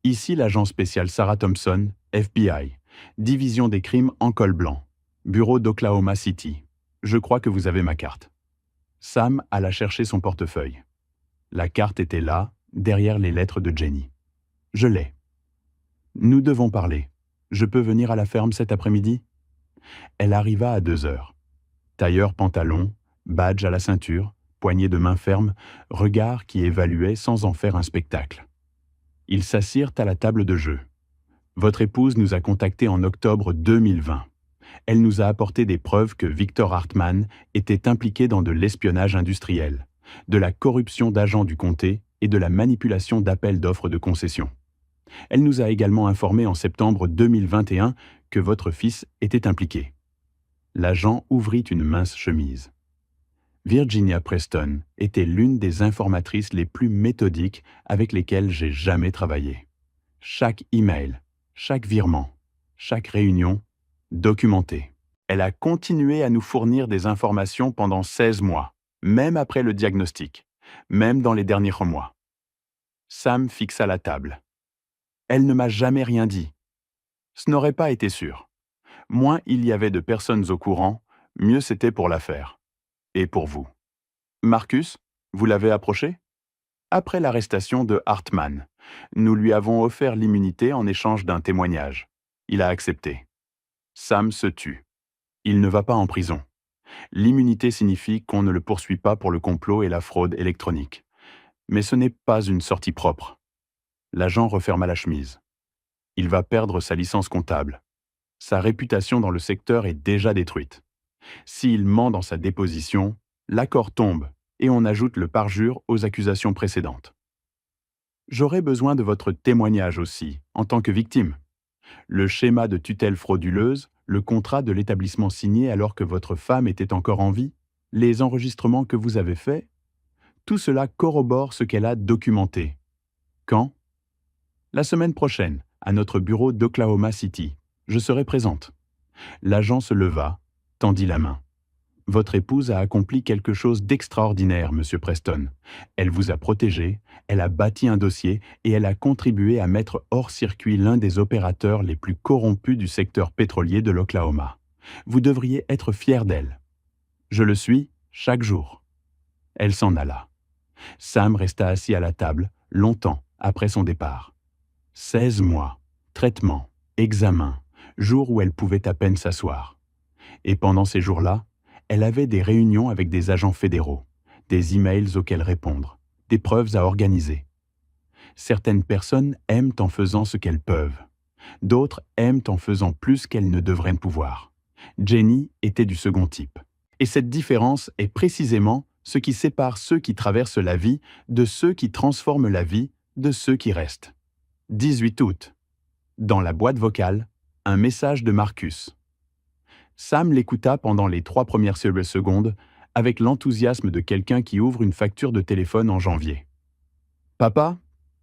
ici l'agent spécial Sarah Thompson, FBI, division des crimes en col blanc, bureau d'Oklahoma City. Je crois que vous avez ma carte. » Sam alla chercher son portefeuille. La carte était là, derrière les lettres de Jenny. Je l'ai. Nous devons parler. Je peux venir à la ferme cet après-midi? Elle arriva à 2 heures. Tailleur pantalon, badge à la ceinture, poignée de main ferme, regard qui évaluait sans en faire un spectacle. Ils s'assirent à la table de jeu. Votre épouse nous a contactés en octobre 2020. Elle nous a apporté des preuves que Victor Hartmann était impliqué dans de l'espionnage industriel, de la corruption d'agents du comté et de la manipulation d'appels d'offres de concession. Elle nous a également informé en septembre 2021 que votre fils était impliqué. L'agent ouvrit une mince chemise. Virginia Preston était l'une des informatrices les plus méthodiques avec lesquelles j'ai jamais travaillé. Chaque email, chaque virement, chaque réunion, documentée. Elle a continué à nous fournir des informations pendant 16 mois, même après le diagnostic, même dans les derniers mois. Sam fixa la table. Elle ne m'a jamais rien dit. Ce n'aurait pas été sûr. Moins il y avait de personnes au courant, mieux c'était pour l'affaire. Et pour vous. Marcus, vous l'avez approché? Après l'arrestation de Hartmann, nous lui avons offert l'immunité en échange d'un témoignage. Il a accepté. Sam se tut. Il ne va pas en prison. L'immunité signifie qu'on ne le poursuit pas pour le complot et la fraude électronique. Mais ce n'est pas une sortie propre. L'agent referma la chemise. Il va perdre sa licence comptable. Sa réputation dans le secteur est déjà détruite. S'il ment dans sa déposition, l'accord tombe et on ajoute le parjure aux accusations précédentes. J'aurai besoin de votre témoignage aussi, en tant que victime. Le schéma de tutelle frauduleuse, le contrat de l'établissement signé alors que votre femme était encore en vie, les enregistrements que vous avez faits, tout cela corrobore ce qu'elle a documenté. Quand? La semaine prochaine, à notre bureau d'Oklahoma City. Je serai présente. L'agent se leva, tendit la main. Votre épouse a accompli quelque chose d'extraordinaire, Monsieur Preston. Elle vous a protégé, elle a bâti un dossier et elle a contribué à mettre hors circuit l'un des opérateurs les plus corrompus du secteur pétrolier de l'Oklahoma. Vous devriez être fier d'elle. Je le suis chaque jour. Elle s'en alla. Sam resta assis à la table, longtemps après son départ. 16 mois, traitement, examen, jours où elle pouvait à peine s'asseoir. Et pendant ces jours-là, elle avait des réunions avec des agents fédéraux, des emails auxquels répondre, des preuves à organiser. Certaines personnes aiment en faisant ce qu'elles peuvent. D'autres aiment en faisant plus qu'elles ne devraient pouvoir. Jenny était du second type. Et cette différence est précisément ce qui sépare ceux qui traversent la vie de ceux qui transforment la vie de ceux qui restent. 18 août. Dans la boîte vocale, un message de Marcus. Sam l'écouta pendant les 3 premières secondes avec l'enthousiasme de quelqu'un qui ouvre une facture de téléphone en janvier. « Papa,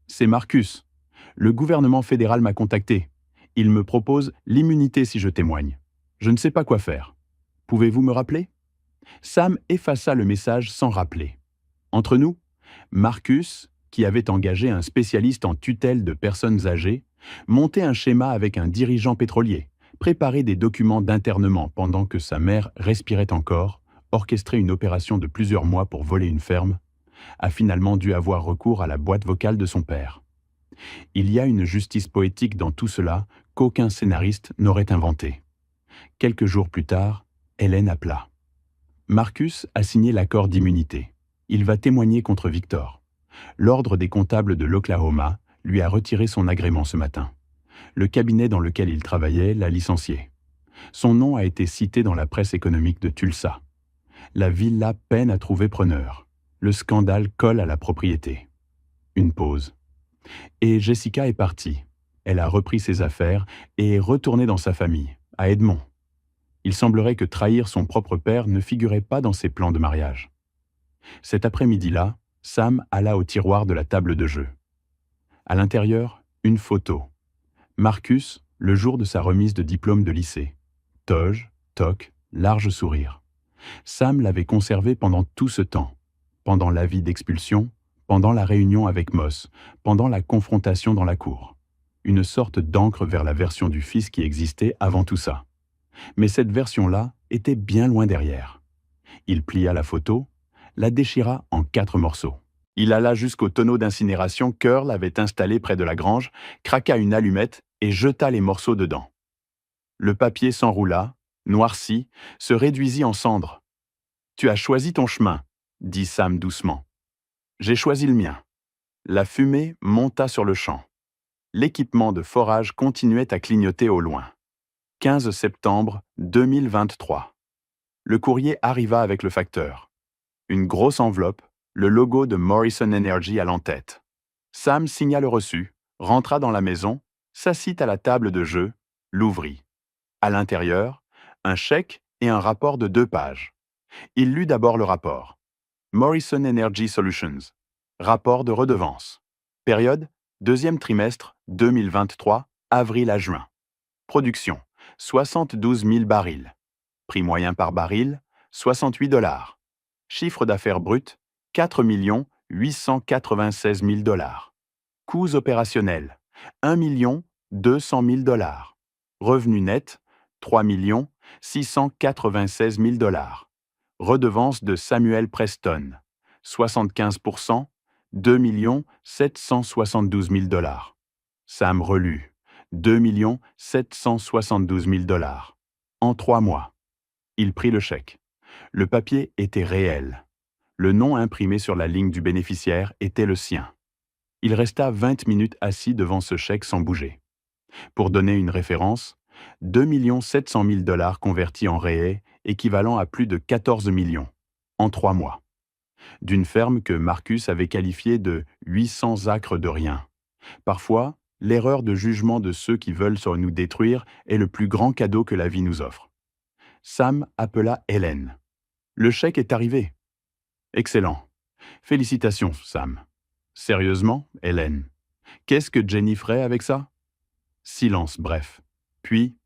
c'est Marcus. Le gouvernement fédéral m'a contacté. Il me propose l'immunité si je témoigne. Je ne sais pas quoi faire. Pouvez-vous me rappeler ?» Sam effaça le message sans rappeler. Entre nous, Marcus, qui avait engagé un spécialiste en tutelle de personnes âgées, montait un schéma avec un dirigeant pétrolier, préparait des documents d'internement pendant que sa mère respirait encore, orchestrait une opération de plusieurs mois pour voler une ferme, a finalement dû avoir recours à la boîte vocale de son père. Il y a une justice poétique dans tout cela qu'aucun scénariste n'aurait inventée. Quelques jours plus tard, Hélène appela. Marcus a signé l'accord d'immunité. Il va témoigner contre Victor. L'ordre des comptables de l'Oklahoma lui a retiré son agrément ce matin. Le cabinet dans lequel il travaillait l'a licencié. Son nom a été cité dans la presse économique de Tulsa. La villa peine à trouver preneur. Le scandale colle à la propriété. Une pause. Et Jessica est partie. Elle a repris ses affaires et est retournée dans sa famille, à Edmond. Il semblerait que trahir son propre père ne figurait pas dans ses plans de mariage. Cet après-midi-là, Sam alla au tiroir de la table de jeu. À l'intérieur, une photo. Marcus, le jour de sa remise de diplôme de lycée. Toge, toque, large sourire. Sam l'avait conservé pendant tout ce temps. Pendant l'avis d'expulsion, pendant la réunion avec Moss, pendant la confrontation dans la cour. Une sorte d'encre vers la version du fils qui existait avant tout ça. Mais cette version-là était bien loin derrière. Il plia la photo, la déchira en 4 morceaux. Il alla jusqu'au tonneau d'incinération qu'Earl avait installé près de la grange, craqua une allumette et jeta les morceaux dedans. Le papier s'enroula, noircit, se réduisit en cendres. « Tu as choisi ton chemin, » dit Sam doucement. « J'ai choisi le mien. » La fumée monta sur le champ. L'équipement de forage continuait à clignoter au loin. 15 septembre 2023. Le courrier arriva avec le facteur. Une grosse enveloppe, le logo de Morrison Energy à l'en-tête. Sam signa le reçu, rentra dans la maison, s'assit à la table de jeu, l'ouvrit. À l'intérieur, un chèque et un rapport de 2 pages. Il lut d'abord le rapport. Morrison Energy Solutions. Rapport de redevance. Période, deuxième trimestre 2023, avril à juin. Production, 72 000 barils. Prix moyen par baril, 68 $. Chiffre d'affaires brut, 4 896 000 $. Coûts opérationnels, 1 200 000 $. Revenu net, 3 696 000 $. Redevance de Samuel Preston, 75%, 2 772 000 $. Sam relut, 2 772 000 $. En 3 mois. Il prit le chèque. Le papier était réel. Le nom imprimé sur la ligne du bénéficiaire était le sien. Il resta 20 minutes assis devant ce chèque sans bouger. Pour donner une référence, 2 700 000 $ convertis en réels, équivalent à plus de 14 millions, en 3 mois. D'une ferme que Marcus avait qualifiée de 800 acres de rien. Parfois, l'erreur de jugement de ceux qui veulent nous détruire est le plus grand cadeau que la vie nous offre. Sam appela Hélène. Le chèque est arrivé. Excellent. Félicitations, Sam. Sérieusement, Hélène. Qu'est-ce que Jenny ferait avec ça? Silence bref. Puis,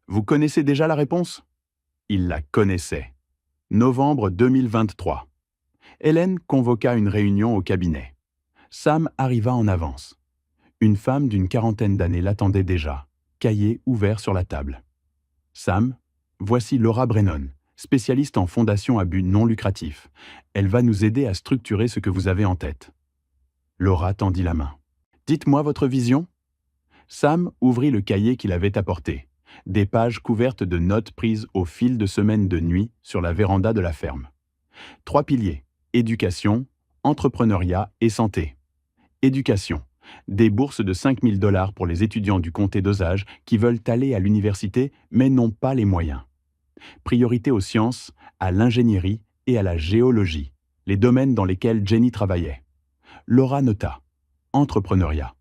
vous connaissez déjà la réponse? Il la connaissait. Novembre 2023. Hélène convoqua une réunion au cabinet. Sam arriva en avance. Une femme d'une quarantaine d'années l'attendait déjà, cahier ouvert sur la table. Sam, voici Laura Brennan, spécialiste en fondation à but non lucratif. Elle va nous aider à structurer ce que vous avez en tête. Laura tendit la main. Dites-moi votre vision. Sam ouvrit le cahier qu'il avait apporté. Des pages couvertes de notes prises au fil de semaines de nuit sur la véranda de la ferme. 3 piliers. Éducation, entrepreneuriat et santé. Éducation. Des bourses de 5 000 $ pour les étudiants du comté d'Osage qui veulent aller à l'université mais n'ont pas les moyens. Priorité aux sciences, à l'ingénierie et à la géologie, les domaines dans lesquels Jenny travaillait. Laura nota. Entrepreneuriat.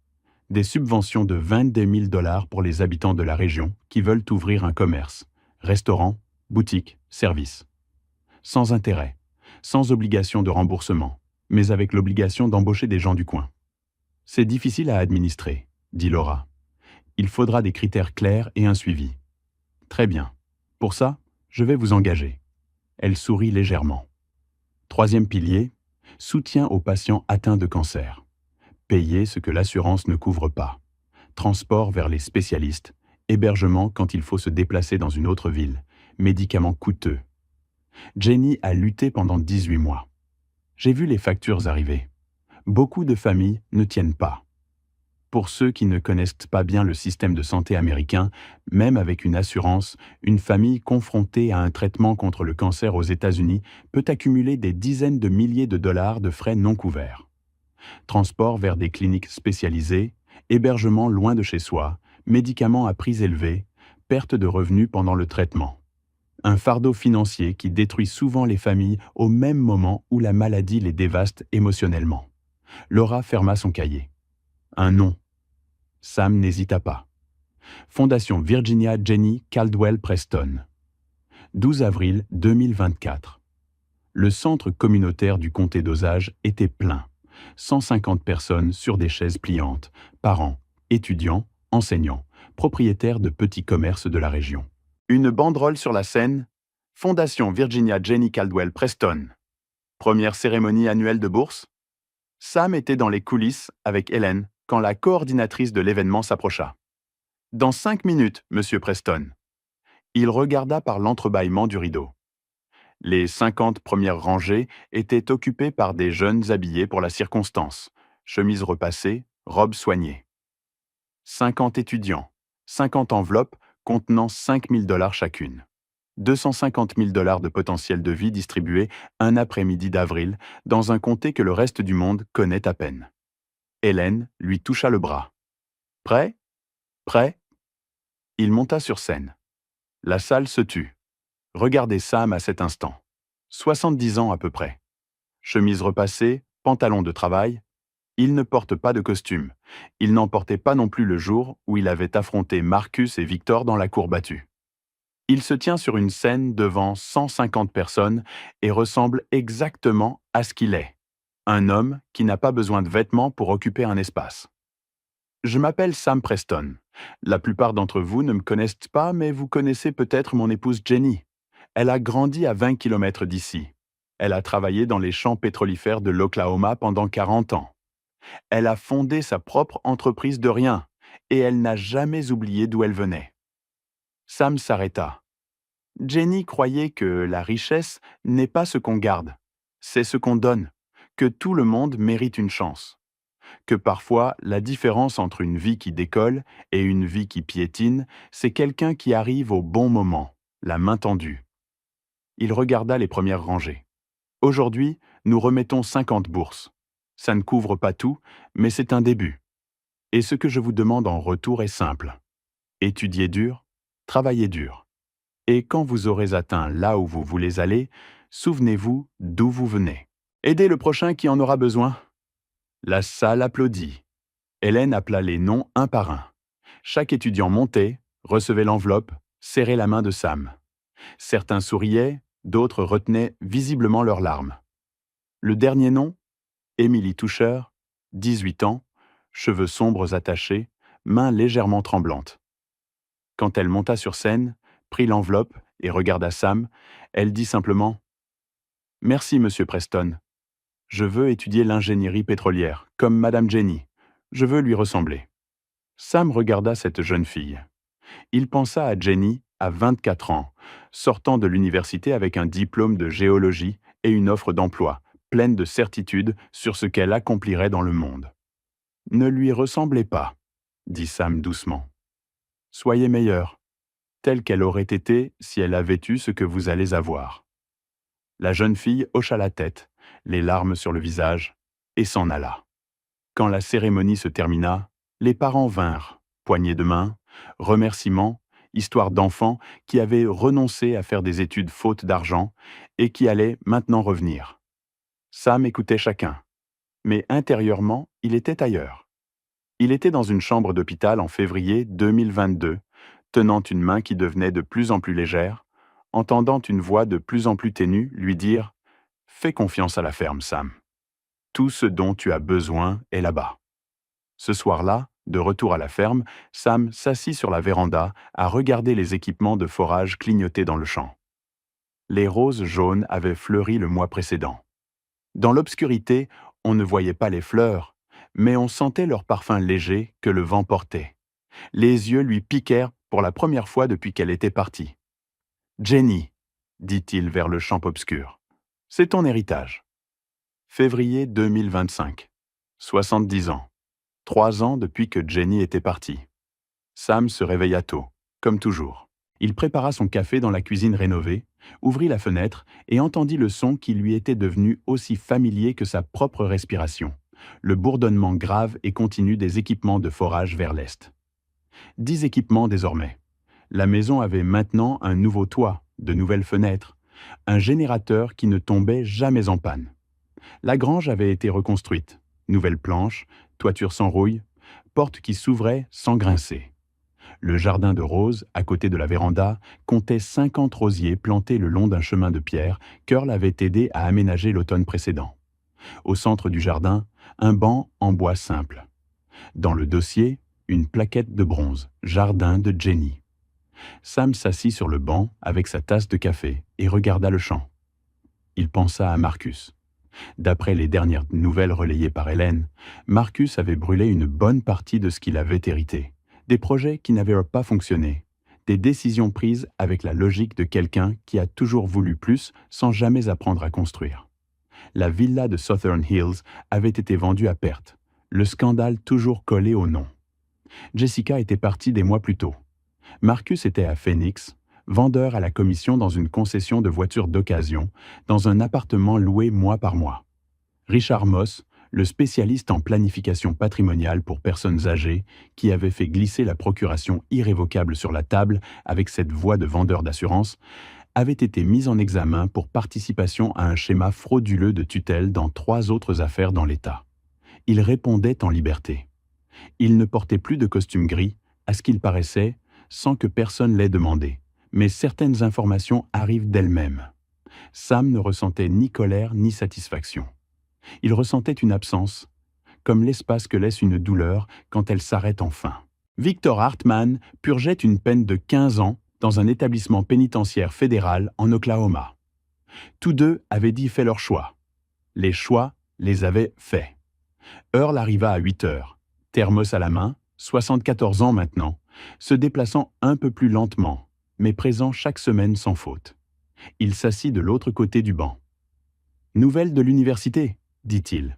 Des subventions de 22 000 $ pour les habitants de la région qui veulent ouvrir un commerce, restaurant, boutique, service. Sans intérêt, sans obligation de remboursement, mais avec l'obligation d'embaucher des gens du coin. C'est difficile à administrer, dit Laura. Il faudra des critères clairs et un suivi. Très bien. Pour ça, je vais vous engager. Elle sourit légèrement. 3e pilier, soutien aux patients atteints de cancer. Payer ce que l'assurance ne couvre pas. Transport vers les spécialistes, hébergement quand il faut se déplacer dans une autre ville, médicaments coûteux. Jenny a lutté pendant 18 mois. J'ai vu les factures arriver. Beaucoup de familles ne tiennent pas. Pour ceux qui ne connaissent pas bien le système de santé américain, même avec une assurance, une famille confrontée à un traitement contre le cancer aux États-Unis peut accumuler des dizaines de milliers de dollars de frais non couverts. Transport vers des cliniques spécialisées, hébergement loin de chez soi, médicaments à prix élevés, perte de revenus pendant le traitement. Un fardeau financier qui détruit souvent les familles au même moment où la maladie les dévaste émotionnellement. Laura ferma son cahier. Un nom. Sam n'hésita pas. Fondation Virginia Jenny Caldwell Preston. 12 avril 2024. Le centre communautaire du comté d'Osage était plein. 150 personnes sur des chaises pliantes, parents, étudiants, enseignants, propriétaires de petits commerces de la région. Une banderole sur la scène. Fondation Virginia Jenny Caldwell Preston. Première cérémonie annuelle de bourse. Sam était dans les coulisses avec Hélène quand la coordinatrice de l'événement s'approcha. « Dans 5 minutes, Monsieur Preston. » Il regarda par l'entrebâillement du rideau. Les 50 premières rangées étaient occupées par des jeunes habillés pour la circonstance, chemises repassées, robes soignées. 50 étudiants, 50 enveloppes contenant 5 000 $ chacune. 250 000 $ de potentiel de vie distribués un après-midi d'avril dans un comté que le reste du monde connaît à peine. Hélène lui toucha le bras. Prêt? Prêt? Il monta sur scène. La salle se tut. Regardez Sam à cet instant. 70 ans à peu près. Chemise repassée, pantalon de travail. Il ne porte pas de costume. Il n'en portait pas non plus le jour où il avait affronté Marcus et Victor dans la cour battue. Il se tient sur une scène devant 150 personnes et ressemble exactement à ce qu'il est. Un homme qui n'a pas besoin de vêtements pour occuper un espace. Je m'appelle Sam Preston. La plupart d'entre vous ne me connaissent pas, mais vous connaissez peut-être mon épouse Jenny. Elle a grandi à 20 km d'ici. Elle a travaillé dans les champs pétrolifères de l'Oklahoma pendant 40 ans. Elle a fondé sa propre entreprise de rien, et elle n'a jamais oublié d'où elle venait. Sam s'arrêta. Jenny croyait que la richesse n'est pas ce qu'on garde, c'est ce qu'on donne, que tout le monde mérite une chance, que parfois la différence entre une vie qui décolle et une vie qui piétine, c'est quelqu'un qui arrive au bon moment, la main tendue. Il regarda les premières rangées. Aujourd'hui, nous remettons 50 bourses. Ça ne couvre pas tout, mais c'est un début. Et ce que je vous demande en retour est simple. Étudiez dur, travaillez dur. Et quand vous aurez atteint là où vous voulez aller, souvenez-vous d'où vous venez. Aidez le prochain qui en aura besoin. La salle applaudit. Hélène appela les noms un par un. Chaque étudiant montait, recevait l'enveloppe, serrait la main de Sam. Certains souriaient, d'autres retenaient visiblement leurs larmes. Le dernier nom, Émilie Toucher, 18 ans, cheveux sombres attachés, mains légèrement tremblantes. Quand elle monta sur scène, prit l'enveloppe et regarda Sam, elle dit simplement « Merci, Monsieur Preston. Je veux étudier l'ingénierie pétrolière, comme Madame Jenny. Je veux lui ressembler. » Sam regarda cette jeune fille. Il pensa à Jenny, à 24 ans, sortant de l'université avec un diplôme de géologie et une offre d'emploi, pleine de certitudes sur ce qu'elle accomplirait dans le monde. « Ne lui ressemblez pas, » dit Sam doucement. « Soyez meilleure, telle qu'elle aurait été si elle avait eu ce que vous allez avoir. » La jeune fille hocha la tête, les larmes sur le visage, et s'en alla. Quand la cérémonie se termina, les parents vinrent, poignées de main, remerciements, histoire d'enfants qui avaient renoncé à faire des études faute d'argent et qui allaient maintenant revenir. Sam écoutait chacun, mais intérieurement, il était ailleurs. Il était dans une chambre d'hôpital en février 2022, tenant une main qui devenait de plus en plus légère, entendant une voix de plus en plus ténue lui dire « Fais confiance à la ferme, Sam. Tout ce dont tu as besoin est là-bas. » Ce soir-là, de retour à la ferme, Sam s'assit sur la véranda à regarder les équipements de forage clignoter dans le champ. Les roses jaunes avaient fleuri le mois précédent. Dans l'obscurité, on ne voyait pas les fleurs, mais on sentait leur parfum léger que le vent portait. Les yeux lui piquèrent pour la première fois depuis qu'elle était partie. « Jenny, » dit-il vers le champ obscur, « c'est ton héritage. » Février 2025. 70 ans. 3 ans depuis que Jenny était partie. Sam se réveilla tôt, comme toujours. Il prépara son café dans la cuisine rénovée, ouvrit la fenêtre et entendit le son qui lui était devenu aussi familier que sa propre respiration, le bourdonnement grave et continu des équipements de forage vers l'est. 10 équipements désormais. La maison avait maintenant un nouveau toit, de nouvelles fenêtres, un générateur qui ne tombait jamais en panne. La grange avait été reconstruite, nouvelles planches, toiture sans rouille, porte qui s'ouvrait sans grincer. Le jardin de roses, à côté de la véranda, comptait 50 rosiers plantés le long d'un chemin de pierre qu'Earl avait aidé à aménager l'automne précédent. Au centre du jardin, un banc en bois simple. Dans le dossier, une plaquette de bronze, Jardin de Jenny. Sam s'assit sur le banc avec sa tasse de café et regarda le champ. Il pensa à Marcus. D'après les dernières nouvelles relayées par Hélène, Marcus avait brûlé une bonne partie de ce qu'il avait hérité. Des projets qui n'avaient pas fonctionné, Des décisions prises avec la logique de quelqu'un qui a toujours voulu plus sans jamais apprendre à construire. La villa de Southern Hills avait été vendue à perte, le scandale toujours collé au nom. Jessica était partie des mois plus tôt. Marcus était à Phoenix, vendeur à la commission dans une concession de voitures d'occasion, dans un appartement loué mois par mois. Richard Moss, le spécialiste en planification patrimoniale pour personnes âgées, qui avait fait glisser la procuration irrévocable sur la table avec cette voix de vendeur d'assurance, avait été mis en examen pour participation à un schéma frauduleux de tutelle dans 3 autres affaires dans l'État. Il répondait en liberté. Il ne portait plus de costume gris, à ce qu'il paraissait, sans que personne l'ait demandé. Mais certaines informations arrivent d'elles-mêmes. Sam ne ressentait ni colère ni satisfaction. Il ressentait une absence, comme l'espace que laisse une douleur quand elle s'arrête enfin. Victor Hartman purgeait une peine de 15 ans dans un établissement pénitentiaire fédéral en Oklahoma. Tous deux avaient fait leur choix. Les choix les avaient faits. Earl arriva à 8 heures, thermos à la main, 74 ans maintenant, se déplaçant un peu plus lentement, mais présent chaque semaine sans faute. Il s'assit de l'autre côté du banc. « Nouvelle de l'université ?» dit-il.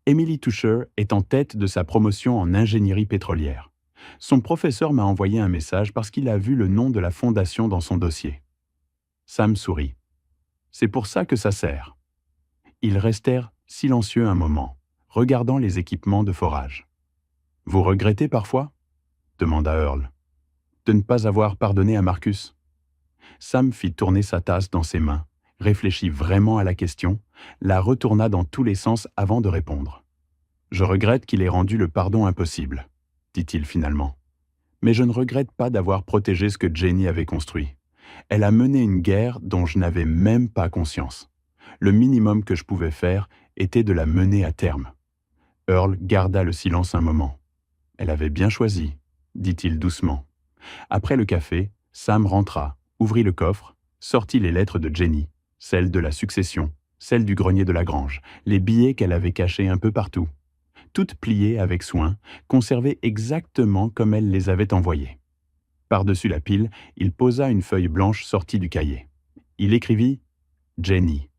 Emily Tusher est en tête de sa promotion en ingénierie pétrolière. Son professeur m'a envoyé un message parce qu'il a vu le nom de la fondation dans son dossier. Sam sourit. C'est pour ça que ça sert. Ils restèrent silencieux un moment, regardant les équipements de forage. Vous regrettez parfois ? Demanda Earl. De ne pas avoir pardonné à Marcus. Sam fit tourner sa tasse dans ses mains, réfléchit vraiment à la question, la retourna dans tous les sens avant de répondre. Je regrette qu'il ait rendu le pardon impossible, dit-il finalement. Mais je ne regrette pas d'avoir protégé ce que Jenny avait construit. Elle a mené une guerre dont je n'avais même pas conscience. Le minimum que je pouvais faire était de la mener à terme. Earl garda le silence un moment. Elle avait bien choisi, dit-il doucement. Après le café, Sam rentra, ouvrit le coffre, sortit les lettres de Jenny, celles de la succession, celles du grenier de la grange, les billets qu'elle avait cachés un peu partout. Toutes pliées avec soin, conservées exactement comme elle les avait envoyées. Par-dessus la pile, il posa une feuille blanche sortie du cahier. Il écrivit « Jenny.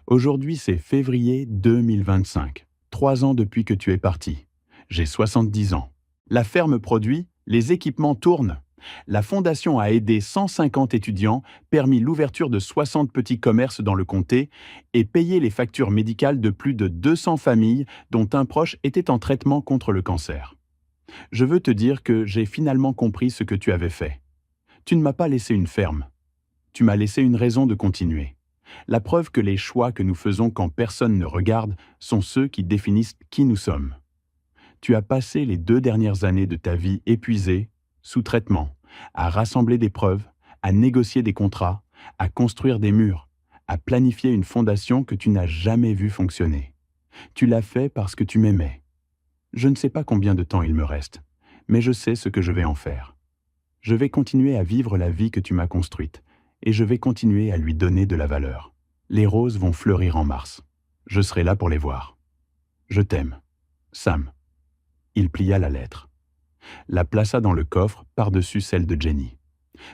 Aujourd'hui, c'est février 2025, 3 ans depuis que tu es partie. J'ai 70 ans. La ferme produit, les équipements tournent. La fondation a aidé 150 étudiants, permis l'ouverture de 60 petits commerces dans le comté et payé les factures médicales de plus de 200 familles dont un proche était en traitement contre le cancer. Je veux te dire que j'ai finalement compris ce que tu avais fait. Tu ne m'as pas laissé une ferme. Tu m'as laissé une raison de continuer. La preuve que les choix que nous faisons quand personne ne regarde sont ceux qui définissent qui nous sommes. Tu as passé les 2 dernières années de ta vie épuisée, sous traitement, à rassembler des preuves, à négocier des contrats, à construire des murs, à planifier une fondation que tu n'as jamais vue fonctionner. Tu l'as fait parce que tu m'aimais. Je ne sais pas combien de temps il me reste, mais je sais ce que je vais en faire. Je vais continuer à vivre la vie que tu m'as construite, et je vais continuer à lui donner de la valeur. Les roses vont fleurir en mars. Je serai là pour les voir. Je t'aime. Sam. Il plia la lettre. La plaça dans le coffre par-dessus celle de Jenny.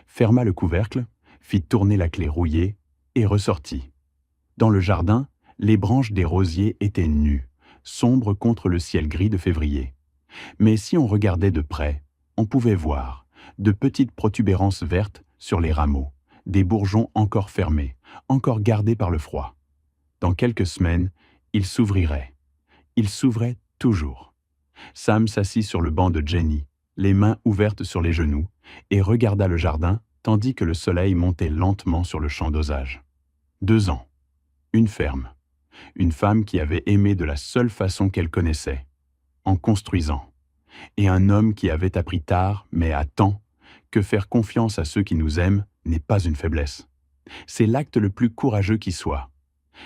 Ferma le couvercle, fit tourner la clé rouillée et ressortit. Dans le jardin, les branches des rosiers étaient nues, sombres contre le ciel gris de février. Mais si on regardait de près, on pouvait voir de petites protubérances vertes sur les rameaux, des bourgeons encore fermés, encore gardés par le froid. Dans quelques semaines, ils s'ouvriraient. Ils s'ouvraient toujours. Sam s'assit sur le banc de Jenny, les mains ouvertes sur les genoux, et regarda le jardin tandis que le soleil montait lentement sur le champ dosage. 2 ans. Une ferme. Une femme qui avait aimé de la seule façon qu'elle connaissait, en construisant. Et un homme qui avait appris tard, mais à temps, que faire confiance à ceux qui nous aiment n'est pas une faiblesse. C'est l'acte le plus courageux qui soit.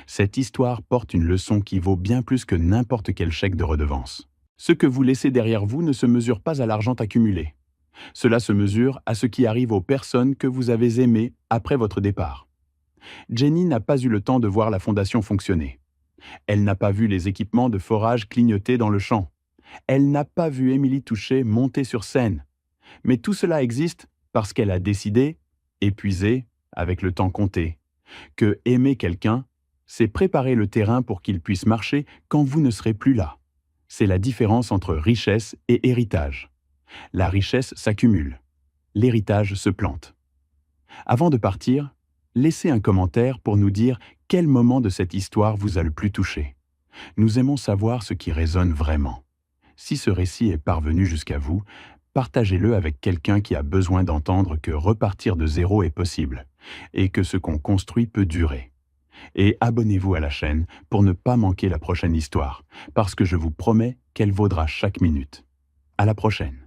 Cette histoire porte une leçon qui vaut bien plus que n'importe quel chèque de redevance. Ce que vous laissez derrière vous ne se mesure pas à l'argent accumulé. Cela se mesure à ce qui arrive aux personnes que vous avez aimées après votre départ. Jenny n'a pas eu le temps de voir la fondation fonctionner. Elle n'a pas vu les équipements de forage clignoter dans le champ. Elle n'a pas vu Emily Toucher monter sur scène. Mais tout cela existe Parce qu'elle a décidé, épuisée, avec le temps compté, que aimer quelqu'un, c'est préparer le terrain pour qu'il puisse marcher quand vous ne serez plus là. C'est la différence entre richesse et héritage. La richesse s'accumule. L'héritage se plante. Avant de partir, laissez un commentaire pour nous dire quel moment de cette histoire vous a le plus touché. Nous aimons savoir ce qui résonne vraiment. Si ce récit est parvenu jusqu'à vous, partagez-le avec quelqu'un qui a besoin d'entendre que repartir de zéro est possible et que ce qu'on construit peut durer. Et abonnez-vous à la chaîne pour ne pas manquer la prochaine histoire, parce que je vous promets qu'elle vaudra chaque minute. À la prochaine.